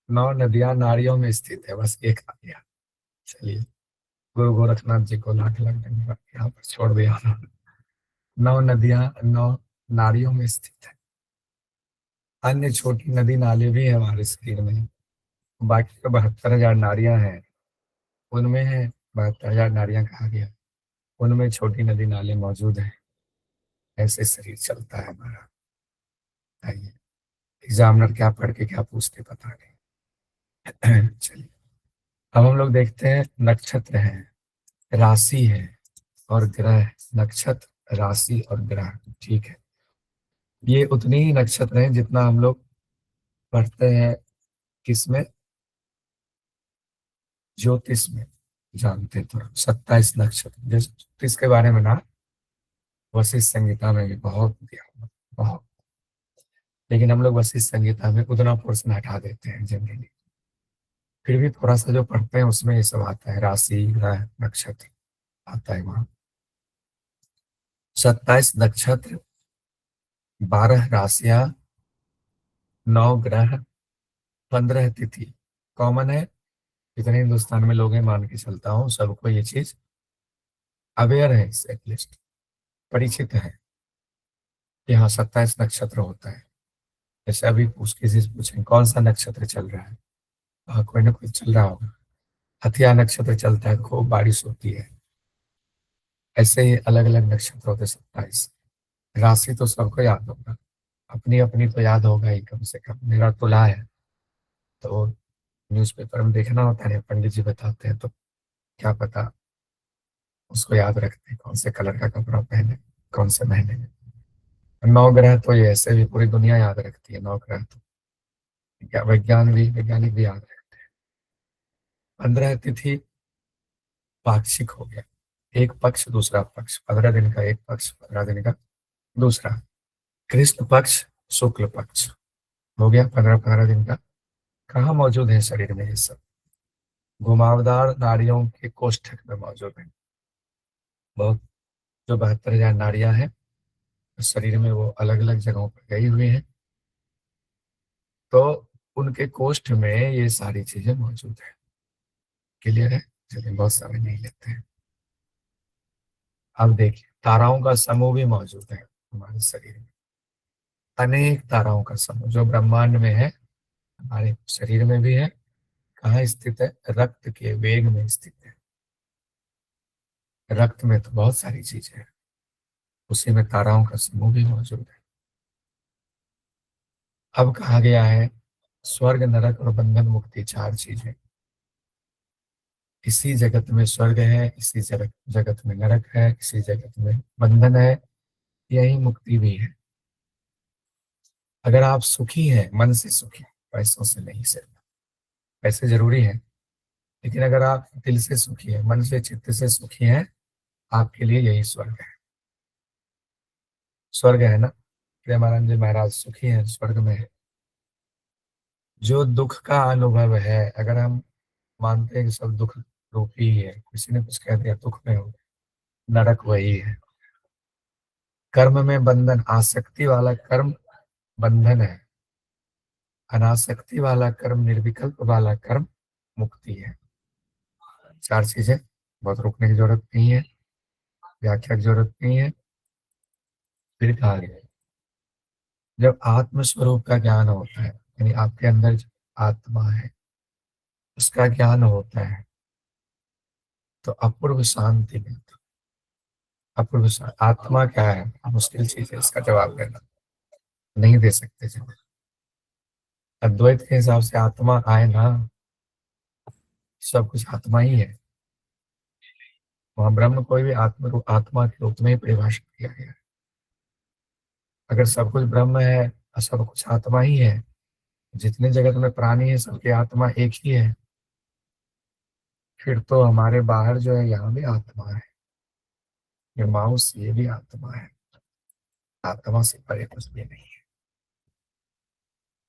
Speaker 1: 9 नदियां नाड़ियों में स्थित है, बस एक आ गया। चलिए, गुरु गोरखनाथ जी को लाख लाख धन्यवाद, यहाँ पर छोड़ दिया। 9 नदियां 9 नाड़ियों में स्थित है। अन्य छोटी नदी नाले भी है हमारे शरीर में, बाकी तो 72,000 नाड़ियां हैं, उनमें है 72,000 नाड़ियां कहा गया, उनमें छोटी नदी नाले मौजूद हैं। ऐसे शरीर चलता है हमारा। आइए, एग्जामिनर क्या पढ़ के क्या पूछते पता नहीं। चलिए, अब हम लोग देखते हैं, नक्षत्र है, राशि है और ग्रह, नक्षत्र, राशि और ग्रह, ठीक है। ये उतनी ही नक्षत्र हैं जितना हम लोग पढ़ते हैं किसमें, ज्योतिष में, जानते तो 27 नक्षत्र। जैसे ज्योतिष के बारे में ना वशिष्ठ संहिता में भी बहुत दिया हुआ, बहुत, लेकिन हम लोग वशिष्ठ संहिता में उतना पोर्शन हटा देते हैं जनरली, फिर भी थोड़ा सा जो पढ़ते हैं उसमें ये सब आता है, राशि, ग्रह, नक्षत्र आता है वहां। 27 नक्षत्र, 12 राशियां, 9 ग्रह, 15 तिथि, कॉमन है, जितने हिंदुस्तान में लोग हैं मान के चलता हूँ सबको ये चीज अवेयर है, इससे एटलीस्ट परिचित है कि हाँ 27 नक्षत्र होता है। जैसे अभी किसी से पूछें कौन सा नक्षत्र चल रहा है, कोई ना कोई चल रहा होगा, हथिया नक्षत्र चलता है, खूब बारिश होती है, ऐसे ही अलग अलग नक्षत्र होते 27। राशि तो सबको याद होगा, अपनी अपनी तो याद होगा ही, कम से कम मेरा तुला है तो न्यूज़पेपर में देखना होता है, पंडित जी बताते हैं तो क्या पता उसको याद रखते हैं कौन से कलर का कपड़ा पहने, कौन से महीने में। 9 ग्रह तो ये ऐसे भी पूरी दुनिया याद रखती है, 9 ग्रह तो वैज्ञानिक भी याद रखते हैं। 15 तिथि पाक्षिक हो गया, एक पक्ष दूसरा पक्ष, 15 दिन का एक पक्ष, 15 दिन का दूसरा। कृष्ण पक्ष शुक्ल पक्ष हो गया 15-15 दिन का। कहाँ मौजूद है शरीर में ये सब? घुमावदार नाड़ियों के कोष्ठक में मौजूद है। बहुत जो 72,000 नाड़ियां हैं शरीर में, वो अलग अलग जगहों पर गई हुई हैं, तो उनके कोष्ठ में ये सारी चीजें मौजूद है। क्लियर है? चलिए, बहुत समय नहीं लेते हैं। अब देखिए, ताराओं का समूह भी मौजूद है हमारे शरीर में। अनेक ताराओं का समूह जो ब्रह्मांड में है, हमारे शरीर में भी है। कहाँ स्थित है? रक्त के वेग में स्थित है। रक्त में तो बहुत सारी चीजें हैं, उसी में ताराओं का समूह भी मौजूद है। अब कहा गया है स्वर्ग, नरक और बंधन मुक्ति 4 चीजें। इसी जगत में स्वर्ग है, इसी जगत में नरक है, इसी जगत में बंधन है, यही मुक्ति भी है। अगर आप सुखी हैं, मन से सुखी, पैसों से नहीं, सिर्फ पैसे जरूरी है, लेकिन अगर आप दिल से सुखी है, मन से, चित्त से सुखी हैं, आपके लिए यही स्वर्ग है। स्वर्ग है ना? प्रेमानंद जी महाराज सुखी हैं, स्वर्ग में है। जो दुख का अनुभव है, अगर हम मानते हैं कि सब दुख रूपी ही है, किसी ने कुछ कह दिया दुख में हो, नरक वही है। कर्म में बंधन, आसक्ति वाला कर्म बंधन है, अनासक्ति वाला कर्म, निर्विकल्प वाला कर्म मुक्ति है। 4 चीजें, बहुत रुकने की जरूरत नहीं है, व्याख्या की जरूरत नहीं है। फिर कहा गया जब आत्म स्वरूप का ज्ञान होता है, यानी आपके अंदर जो आत्मा है उसका ज्ञान होता है, तो अपूर्व शांति मिलती। अपूर्व शांति, आत्मा क्या है? मुश्किल चीज है इसका जवाब देना, नहीं दे सकते जवाब। अद्वैत के हिसाब से आत्मा आए ना, सब कुछ आत्मा ही है। वहां ब्रह्म कोई भी आत्मा के रूप में ही परिभाषित किया गया है। अगर सब कुछ ब्रह्म है और सब कुछ आत्मा ही है, जितने जगत में प्राणी है सबकी आत्मा एक ही है, फिर तो हमारे बाहर जो है यहाँ भी आत्मा है, ये माउस ये भी आत्मा है, आत्मा से परे कुछ भी नहीं है।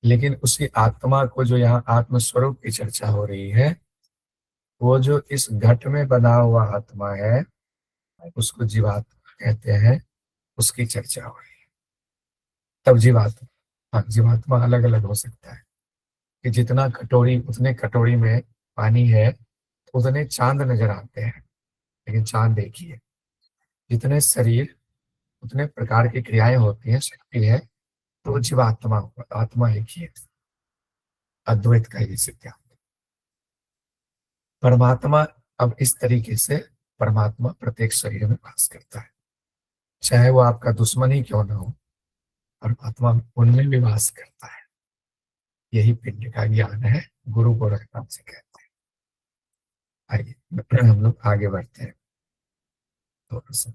Speaker 1: लेकिन उसी आत्मा को जो यहाँ आत्म स्वरूप की चर्चा हो रही है, वो जो इस घट में बना हुआ आत्मा है उसको जीवात्मा कहते हैं, उसकी चर्चा हो रही है। तब जीवात्मा, हाँ जीवात्मा अलग अलग हो सकता है कि जितना कटोरी, उतने कटोरी में पानी है तो उतने चांद नजर आते हैं, लेकिन चांद एक ही है। जितने शरीर उतने प्रकार की क्रियाएं होती हैं, शक्ति है, तो जीवात्मा, आत्मा एक ही है। अद्वैत का ये सिद्धांत। परमात्मा, अब इस तरीके से परमात्मा प्रत्येक शरीर में वास करता है, चाहे वो आपका दुश्मन ही क्यों ना हो, परमात्मा उनमें भी वास करता है। यही पिंड का ज्ञान है, गुरु गोरखनाथ से कहते हैं। आइए हम लोग आगे बढ़ते हैं। थोड़ा सा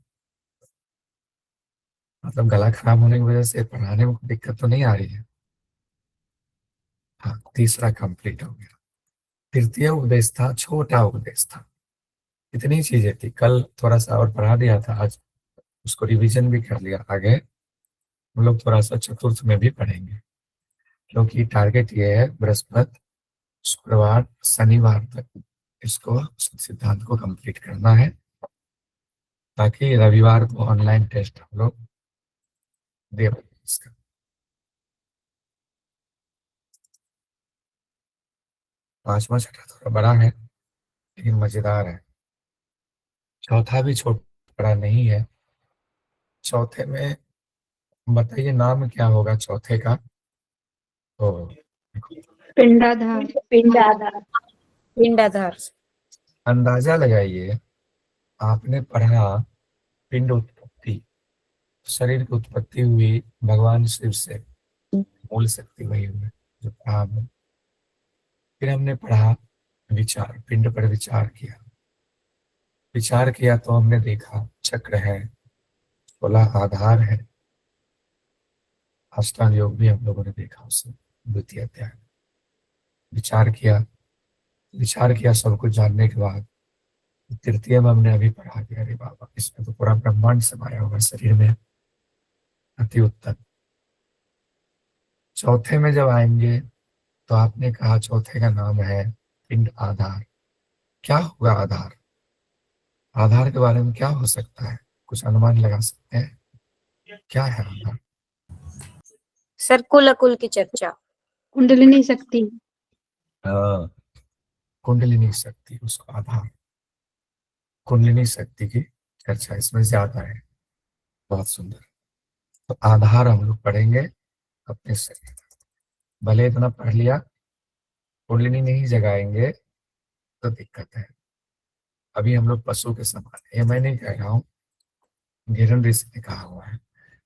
Speaker 1: मतलब गला खराब होने की वजह से पढ़ाने में कोई दिक्कत तो नहीं आ रही है? हाँ, तीसरा कंप्लीट हो गया। तृतीय उपदेश था, छोटा उपदेश था। इतनी चीजें थी, कल थोड़ा सा और पढ़ा दिया था, आज उसको रिवीजन भी कर लिया। आगे हम लोग थोड़ा सा चतुर्थ में भी पढ़ेंगे, क्योंकि टारगेट ये है बृहस्पति, शुक्रवार, शनिवार तक इसको सिद्धांत को कंप्लीट करना है, ताकि रविवार को ऑनलाइन टेस्ट हम लोग दे पाए। इसका 5वां छठा थोड़ा बड़ा है लेकिन मजेदार है। चौथा भी छोटा बड़ा नहीं है। चौथे में बताइए नाम क्या होगा चौथे का? तो
Speaker 5: पिंडाधार।
Speaker 3: पिंडाधार। पिंडाधार।
Speaker 1: अंदाजा लगाइए, आपने पढ़ा पिंड उत्पत्ति, शरीर की उत्पत्ति हुई भगवान शिव से, मूल शक्ति वही हुई जो पढ़ा हमने। फिर हमने पढ़ा विचार, पिंड पर विचार किया, विचार किया तो हमने देखा चक्र है, 16 आधार है, अष्टांग योग भी हम लोगों ने देखा उससे द्वितीय अध्याय में। विचार किया सब कुछ जानने के बाद तृतीय में हमने अभी पढ़ा कि अरे बाबा, इसमें तो पूरा ब्रह्मांड समाया होगा शरीर में, अति उत्तम। चौथे में जब आएंगे तो आपने कहा चौथे का नाम है पिंड आधार। क्या होगा आधार? आधार के बारे में क्या हो सकता है, कुछ अनुमान लगा सकते हैं? क्या है आधार?
Speaker 3: सर कुल अकुल की चर्चा।
Speaker 5: कुंडलिनी शक्ति।
Speaker 1: कुंडलिनी शक्ति, उसको आधार, कुंडलिनी शक्ति की चर्चा इसमें ज्यादा है। बहुत सुंदर। तो आधार हम लोग पढ़ेंगे अपने शरीर का। भले इतना पढ़ लिया, कुंडलिनी नहीं जगाएंगे तो दिक्कत है। अभी हम लोग पशु के समान है, ये मैं नहीं कह रहा हूँ, घिरन ऋषि ने कहा हुआ है,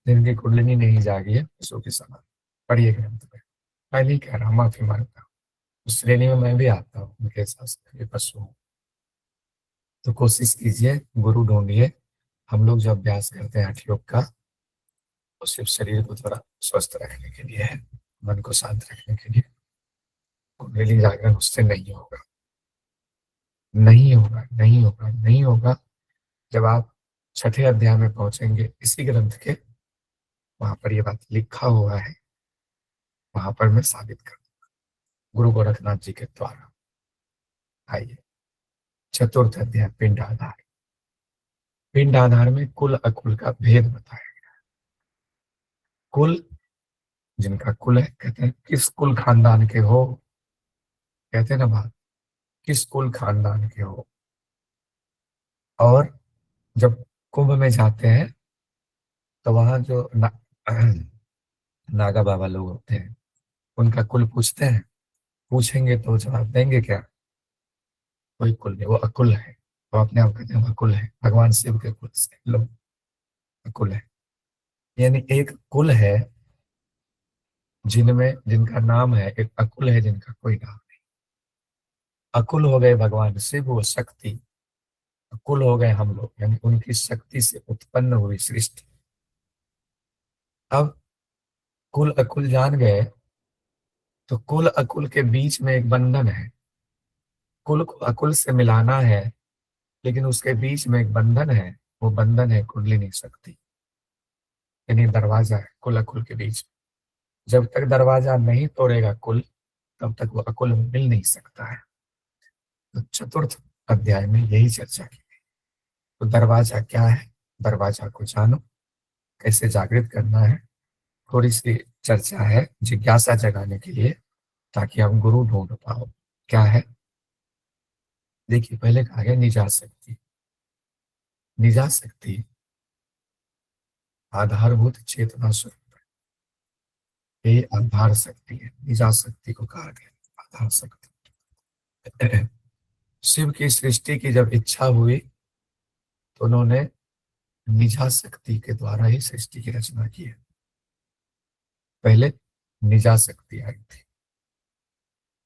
Speaker 1: जिनकी कुंडलिनी नहीं जागी है पशु के समान। पढ़िए ग्रंथ में, मैं नहीं कह रहा, माफी मांगता हूँ, उस श्रेणी में मैं भी आता हूँ, उनके हिसाब से पशु हूँ। तो कोशिश कीजिए, गुरु ढूंढिए। हम लोग जो अभ्यास करते हैं हठ योग का, वो सिर्फ शरीर को थोड़ा स्वस्थ रखने के लिए है, मन को शांत रखने के लिए। कुंडली जागरण उससे नहीं होगा, नहीं होगा, नहीं होगा, नहीं होगा। जब आप छठे अध्याय में पहुंचेंगे इसी ग्रंथ के, वहां पर ये बात लिखा हुआ है, वहां पर मैं साबित कर दूंगा गुरु गोरखनाथ जी के द्वारा। आइए, चतुर्थ अध्याय पिंड आधार। पिंड आधार में कुल अकुल का भेद बताया गया है। कुल, जिनका कुल है, कहते हैं किस कुल खानदान के हो, कहते हैं ना बात, किस कुल खानदान के हो। और जब कुंभ में जाते हैं तो वहां जो नागा बाबा लोग होते हैं, उनका कुल पूछते हैं, पूछेंगे तो जवाब देंगे क्या? कोई कुल नहीं, वो अकुल है। तो अपने आप कहते हैं हम अकुल है, भगवान शिव के कुल से लोग अकुल है। यानी एक कुल है जिनमें, जिनका नाम है, एक अकुल है जिनका कोई नाम नहीं। अकुल हो गए भगवान शिव, वो शक्ति। अकुल हो गए हम लोग, यानी उनकी शक्ति से उत्पन्न हुई सृष्टि। अब कुल अकुल जान गए तो कुल अकुल के बीच में एक बंधन है। कुल को अकुल से मिलाना है, लेकिन उसके बीच में एक बंधन है, वो बंधन है कुंडलिनी शक्ति, यानी दरवाजा है कुल अकुल के बीच। जब तक दरवाजा नहीं तोड़ेगा कुल, तब तक वो अकुल मिल नहीं सकता है। तो चतुर्थ अध्याय में यही चर्चा की गई। तो दरवाजा क्या है, दरवाजा को जानो, कैसे जागृत करना है, थोड़ी सी चर्चा है जिज्ञासा जगाने के लिए, ताकि हम गुरु ढूंढ पाओ। क्या है? देखिए, पहले कहा गया निजा शक्ति। निजा शक्ति आधारभूत चेतना स्वरूप है, ये आधार शक्ति है। निजा शक्ति को कहा गया आधार शक्ति। शिव की सृष्टि की जब इच्छा हुई तो उन्होंने निजा शक्ति के द्वारा ही सृष्टि की रचना की है। पहले निजा शक्ति आई थी।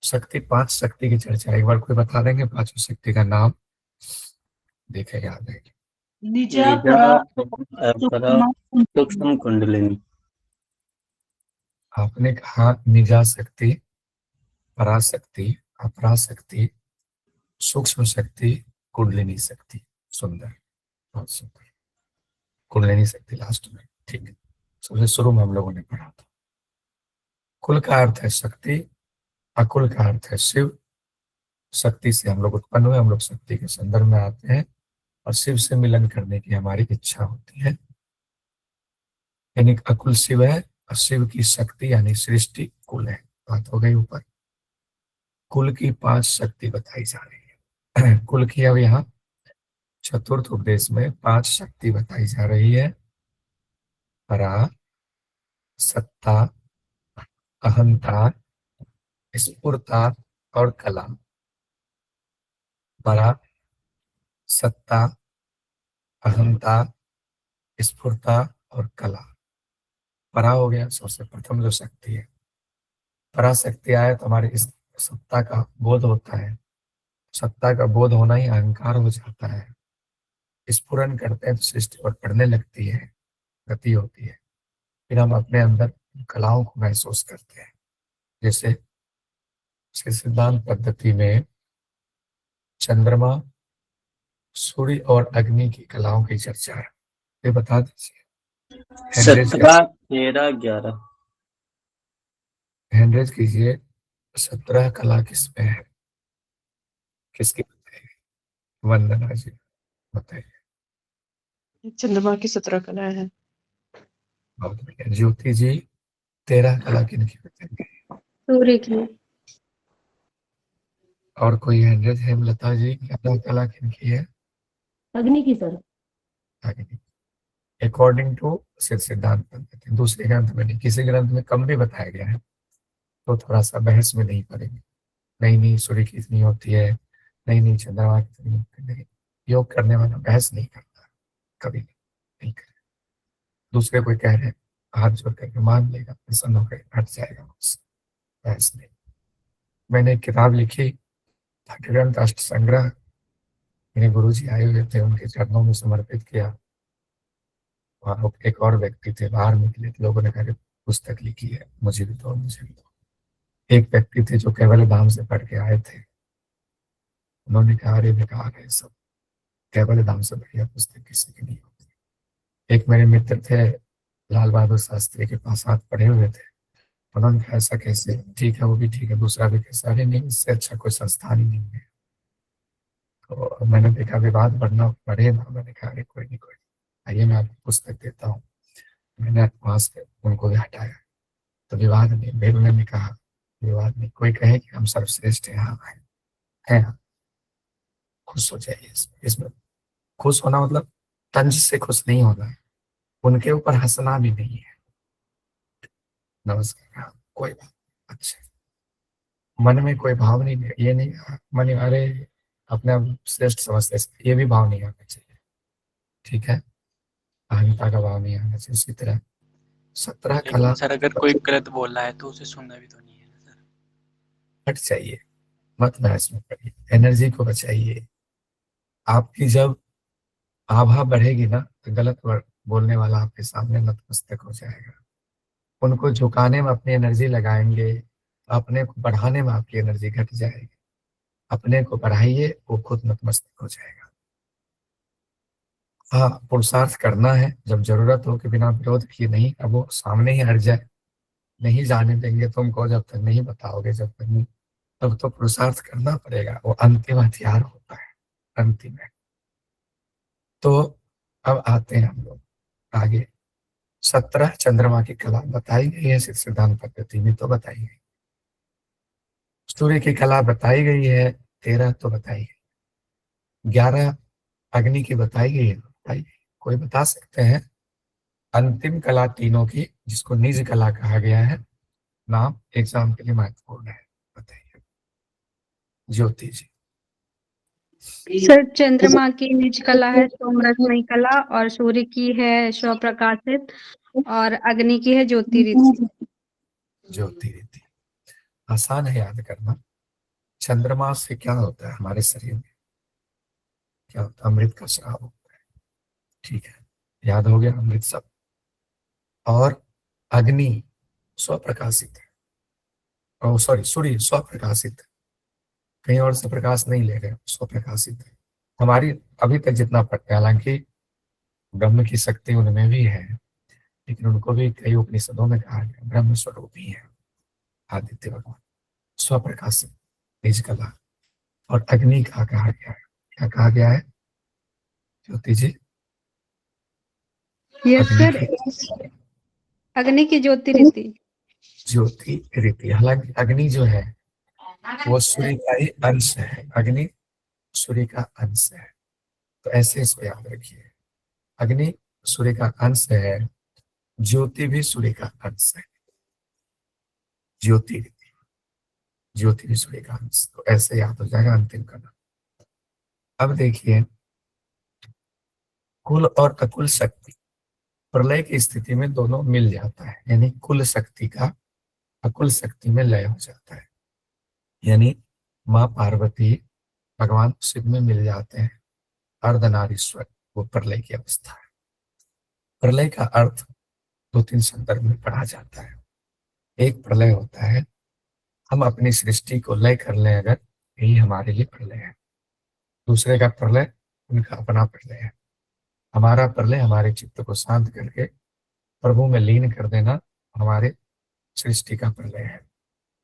Speaker 1: शक्ति, 5 शक्ति की चर्चा एक बार कोई बता देंगे? 5 शक्ति का नाम देखे, याद है?
Speaker 4: निजा अपरा सूक्ष्म कुंडलिनी।
Speaker 1: आपने कहा निजा शक्ति, पराशक्ति, अपराशक्ति, सूक्ष्म शक्ति, कुंडलिनी शक्ति। सुंदर, बहुत सुंदर। कुंडलिनी शक्ति लास्ट में, ठीक है। सबसे शुरू में हम लोगों ने पढ़ा था। कुल का अर्थ है शक्ति, अकुल का अर्थ है शिव। शक्ति से हम लोग उत्पन्न हुए, हम लोग शक्ति के संदर्भ में आते हैं और शिव से मिलन करने की हमारी इच्छा होती है। यानी अकुल शिव है और शिव की शक्ति यानी सृष्टि कुल है। बात हो गई ऊपर। कुल की 5 शक्ति बताई जा रही है। कुल की अब यहाँ चतुर्थ उपदेश में 5 शक्ति बताई जा रही है। परा, सत्ता, अहंता, स्फुरता और कला। परा, सत्ता, अहंता, स्फुरता और कला। परा हो गया सबसे प्रथम जो शक्ति है। पराशक्ति आए तो हमारे इस सत्ता का बोध होता है। सत्ता का बोध होना ही अहंकार हो जाता है। स्फुरन करते हैं तो सृष्टि और बढ़ने लगती है, गति होती है। फिर हम अपने अंदर कलाओं को महसूस करते हैं। जैसे इसके सिद्धांत पद्धति में चंद्रमा, सूर्य और अग्नि की कलाओं की चर्चा है। ये बता दीजिए। हैंडरेज
Speaker 4: 17, 13, 11।
Speaker 1: हैंडरेज कीजिए। 17 कला किसमें है, किसकी बताइए? वंदना जी बताइए।
Speaker 2: चंद्रमा की 17 कलाएं हैं।
Speaker 1: बहुत बढ़िया। ज्योति जी 13 कला किनकी बताएंगे?
Speaker 5: सूर्य की।
Speaker 1: और कोई हैंडरेज? हेमलता जी 11 कला किनकी है?
Speaker 3: अग्नि की सर।
Speaker 1: अग्नि। अकॉर्डिंग टू सिद्धांत पद्धति, दूसरे ग्रंथ में नहीं, किसी ग्रंथ में कम भी बताया गया है तो थोड़ा सा बहस में नहीं पड़ेंगे। नहीं सूर्य की इतनी होती है, नहीं चंद्रमा की इतनी होती है। नहीं, योग करने वाला बहस नहीं करता, कभी नहीं करे। दूसरे कोई कह रहे हैं, हाथ जोड़ करके मान लेगा, प्रसन्न होकर हट जाएगा, बहस नहीं। मैंने एक किताब लिखी, ग्रंथ अष्ट संग्रह, मेरे गुरु जी आए हुए थे, उनके चरणों में समर्पित किया। वहाँ एक और व्यक्ति थे, बाहर निकले थे, लोगों ने कहा पुस्तक लिखी है, मुझे भी दो, मुझे भी दो। एक व्यक्ति थे जो केवल धाम से पढ़ के आए थे, उन्होंने कहा अरे बेकार है सब, केवल धाम से बढ़िया पुस्तक किसी की नहीं होती। एक मेरे मित्र थे, लाल बहादुर शास्त्री के पास हाथ पढ़े हुए थे, उन्होंने कहा ऐसा कैसे? ठीक है, वो भी ठीक है, दूसरा भी कैसा? अरे नहीं, इससे अच्छा कोई संस्थान ही नहीं है। तो मैंने देखा विवाद बढ़े ना, मैंने कहा अरे कोई नहीं, आइए मैं आपको पुस्तक देता हूँ। मैंने वहां से उनको भी हटाया, तो विवाद नहीं। फिर उन्होंने कहा विवाद नहीं, कोई कहे कि हम सर्वश्रेष्ठ है, हाँ है, खुश हो जाइए। इसमें खुश होना मतलब तंज से खुश नहीं होना है, उनके ऊपर हंसना भी नहीं है। नमस्कार, हाँ, कोई बात अच्छा, मन में कोई भाव नहीं, ये नहीं मन में अरे अपने आप श्रेष्ठ समझते, ये भी भाव नहीं आना चाहिए। ठीक है, अहंता का भाव नहीं आना चाहिए। उसी तरह 17 कला।
Speaker 6: सर अगर कोई गलत बोल रहा है तो उसे सुनना भी तो नहीं है ना सर।
Speaker 1: हट चाहिए, मत बहस में पड़िए, एनर्जी को बचाइए। आपकी जब आभा बढ़ेगी ना तो गलत बोलने वाला आपके सामने नतमस्तक हो जाएगा। उनको झुकाने में अपनी एनर्जी लगाएंगे, अपने को बढ़ाने में आपकी एनर्जी घट जाएगी। अपने को बढ़ाइए, वो खुद नतमस्तक हो जाएगा। हाँ, पुरुषार्थ करना है जब जरूरत हो कि बिना विरोध किए नहीं, अब वो सामने ही हट जाए, नहीं जाने देंगे तुमको, जब तक नहीं बताओगे, जब तक नहीं, तब तो पुरुषार्थ करना पड़ेगा। वो अंतिम हथियार होता है, अंतिम है। तो अब आते हैं हम लोग आगे। 17 चंद्रमा की कला बताई गई है सिद्धांत पद्धति में, तो बताई गई। सूर्य की कला बताई गई है, 13 तो बताई गई। 11 अग्नि की बताई गई है, बताई गई। कोई बता सकते हैं अंतिम कला तीनों की, जिसको निज कला कहा गया है, नाम एग्जाम के लिए महत्वपूर्ण है, बताइए। ज्योति जी।
Speaker 5: सर चंद्रमा की निज कला है सोमरसमयी कला, और सूर्य की है स्वप्रकाशित, और अग्नि की है ज्योतिरिद्धि।
Speaker 1: ज्योतिरिद्धि आसान है याद करना। चंद्रमा से क्या होता है हमारे शरीर में? क्या होता है? अमृत का स्राव होता है। ठीक है, याद हो गया अमृत सब। और अग्नि स्वप्रकाशित है, ओ सॉरी, सूर्य स्वप्रकाशित है, कहीं और से प्रकाश नहीं ले रहे, स्वप्रकाशित है। हमारी अभी तक जितना पढ़ते हैं, हालांकि ब्रह्म की शक्ति उनमें भी है, लेकिन उनको भी कई उपनिषदों में कहा गया ब्रह्म स्वरूप ही है आदित्य भगवान, स्वप्रकाशित निज कला। और अग्नि का कहा गया है, क्या कहा गया है ज्योति जी?
Speaker 5: यस सर, अग्नि की ज्योतिरिद्धि।
Speaker 1: ज्योति रीति। हालांकि अग्नि जो है वो सूर्य का ही अंश है, अग्नि सूर्य का अंश है, तो ऐसे इसको याद रखिए। अग्नि सूर्य का अंश है, ज्योति भी सूर्य का अंश है, ज्योति रीति, ज्योति भी सूर्य का अंश, तो ऐसे याद हो जाएगा अंतिम कला। अब देखिए, कुल और अकुल शक्ति, प्रलय की स्थिति में दोनों मिल जाता है, यानी कुल शक्ति का अकुल शक्ति में लय हो जाता है, यानी माँ पार्वती भगवान शिव में मिल जाते हैं, अर्धनारीश्वर, वो प्रलय की अवस्था है। प्रलय का अर्थ 2-3 संदर्भ में पढ़ा जाता है। एक प्रलय होता है हम अपनी सृष्टि को लय कर लें अगर, यही हमारे लिए प्रलय है। दूसरे का प्रलय उनका अपना प्रलय है। हमारा प्रलय हमारे चित्त को शांत करके प्रभु में लीन कर देना हमारे सृष्टि का प्रलय है।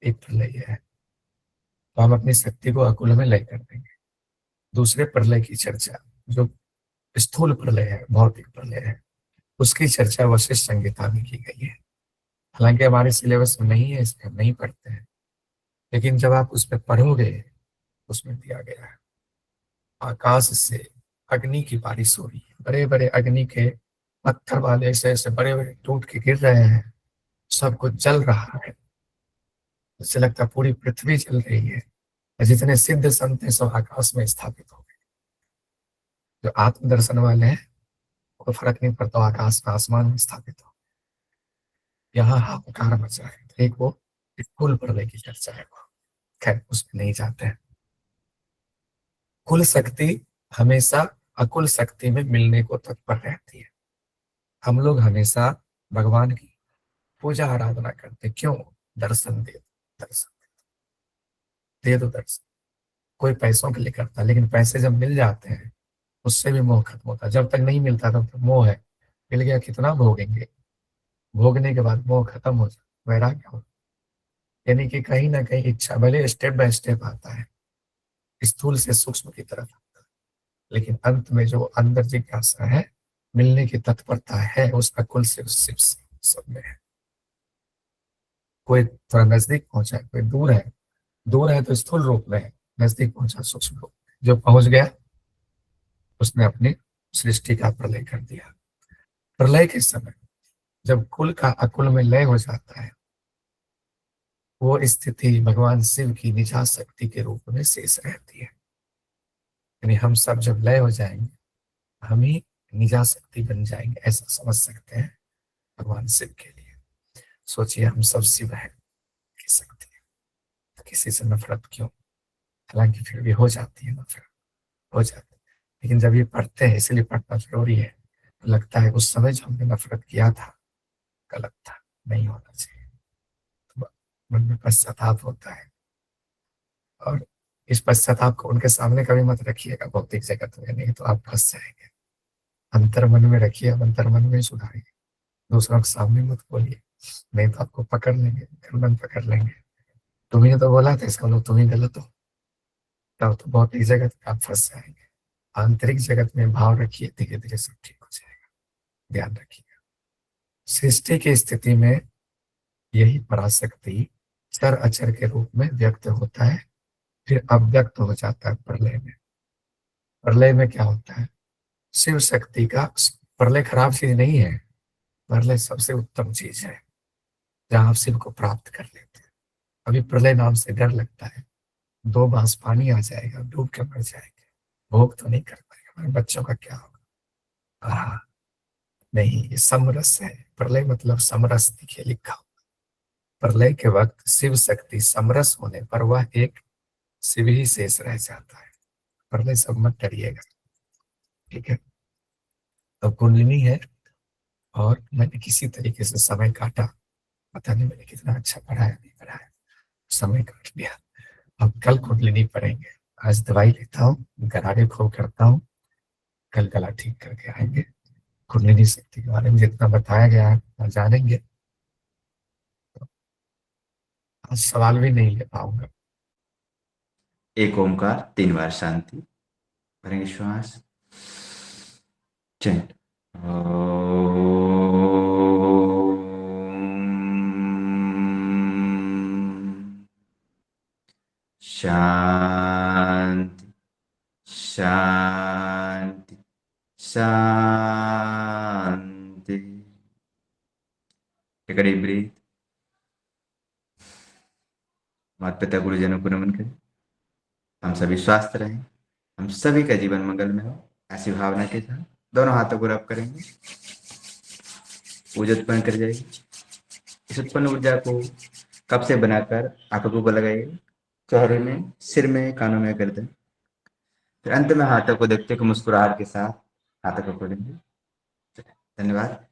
Speaker 1: एक प्रलय यह है, तो हम अपनी शक्ति को अकुल में लय कर देंगे। दूसरे प्रलय की चर्चा जो स्थूल प्रलय है, भौतिक प्रलय है, उसकी चर्चा वशिष्ठ संहिता में की गई है। हालांकि हमारे सिलेबस में नहीं है, इसलिए हम नहीं पढ़ते हैं, लेकिन जब आप उस पर पढ़ोगे उसमें दिया गया है आकाश से अग्नि की बारिश हो रही है, बड़े बड़े अग्नि के पत्थर वाले ऐसे ऐसे बड़े बड़े टूट के गिर रहे हैं, सब कुछ जल रहा है। इससे लगता है पूरी पृथ्वी जल रही है। जितने सिद्ध संत हैं सब आकाश में स्थापित हो गए। जो आत्मदर्शन वाले हैं कोई फर्क नहीं पड़ता, आकाश में आसमान में स्थापित हो। यहाँ हाहाकार मचा है। तो एक वो कुल प्रलय की चर्चा है, खैर उसमें नहीं जाते हैं। कुल शक्ति हमेशा अकुल शक्ति में मिलने को तत्पर रहती है। हम लोग हमेशा भगवान की पूजा आराधना करते, क्यों? दर्शन दे दो, दर्शन दे दो दर्शन। कोई पैसों के लिए करता है, लेकिन पैसे जब मिल जाते हैं उससे भी मोह खत्म होता है। जब तक नहीं मिलता तब तक मोह है। मिल गया कितना भोगेंगे, भोगने के बाद मोह खत्म हो जाए, वैराग्य हो। यानी कि कहीं ना कहीं इच्छा भले स्टेप बाय स्टेप आता है, स्थूल से सूक्ष्म की तरफ आता है, लेकिन अंत में जो अंदर जिज्ञासा है, मिलने की तत्परता है, उस अकुल से उस शिव से सब में है। कोई थोड़ा नजदीक पहुंचा है, कोई दूर है तो स्थूल रूप में है, नजदीक पहुंचा सूक्ष्म रूप में। जो पहुंच गया उसने अपनी सृष्टि का प्रलय कर दिया। प्रलय के समय जब कुल का अकुल में लय हो जाता है, वो स्थिति भगवान शिव की निजा शक्ति के रूप में शेष रहती है। यानी हम सब जब लय हो जाएंगे, हम ही निजा शक्ति बन जाएंगे, ऐसा समझ सकते हैं भगवान शिव के लिए। सोचिए हम सब शिव हैं की शक्ति है, तो किसी से नफरत क्यों? हालांकि फिर भी हो जाती है नफरत, हो जाती है। लेकिन जब ये पढ़ते हैं, इसलिए पढ़ना जरूरी है, तो लगता है उस समय जो हमने नफरत किया था गलत था, नहीं होना चाहिए। तो मन में पश्चाताप होता है, और इस पश्चाताप को उनके सामने कभी मत रखिएगा भौतिक जगत में, नहीं तो आप फंस जाएंगे। अंतर मन में रखिए, अंतर मन में सुधारिए, दूसरों के सामने मत बोलिए, नहीं तो आपको पकड़ लेंगे, गर्दन पकड़ लेंगे। तुम्ही तो बोला था इसका मतलब तुम ही गलत हो, तब तो भौतिक जगत में आप फंस जाएंगे। आंतरिक जगत में भाव रखिए, धीरे धीरे सब ठीक हो जाएगा। ध्यान रखिएगा। सृष्टि की स्थिति में यही पराशक्ति चर अचर के रूप में व्यक्त होता है, फिर अव्यक्त हो जाता है प्रलय में। प्रलय में क्या होता है? शिव शक्ति का प्रलय खराब चीज नहीं है, प्रलय सबसे उत्तम चीज है, जहां आप शिव को प्राप्त कर लेते हैं। अभी प्रलय नाम से डर लगता है, 2 बांस पानी आ जाएगा, डूब के मर जाएंगे, भोग तो नहीं कर पाएंगे, हमारे बच्चों का क्या होगा? नहीं, ये समरस है। प्रलय मतलब समरस, देखिए लिखा हुआ। प्रलय के वक्त शिव शक्ति समरस होने पर वह एक शिव ही शेष रह जाता है। प्रलय सब मत डरिएगा, ठीक है? तो कुंडलिनी है, और मैंने किसी तरीके से समय काटा, पता नहीं मैंने कितना अच्छा पढ़ाया नहीं पढ़ाया, समय काट लिया। अब कल कुंडलिनी पढ़ेंगे। आज दवाई लेता हूँ, गरारे खूब करता हूँ, कल गला ठीक करके आएंगे। कुंडलिनी शक्ति के बारे में जितना बताया गया है जानेंगे। तो आज सवाल भी नहीं ले पाऊंगा।
Speaker 7: एक ओंकार 3 बार शांति भरेंगे श्वास। चैंट शांति शांति शांति। Take a deep breath. माता पिता गुरुजनों को नमन करें। हम सभी स्वस्थ रहें, हम सभी का जीवन मंगल में हो, ऐसी भावना के साथ दोनों हाथों को रब करेंगे। ऊर्जा उत्पन्न कर जाएगी। इस उत्पन्न ऊर्जा को कप से बनाकर आंखों को लगाइए, चेहरे में, सिर में, कानों में कर दें। फिर अंत में हाथों को देखते हुए मुस्कुराहट के साथ हाथों को खोलेंगे। धन्यवाद।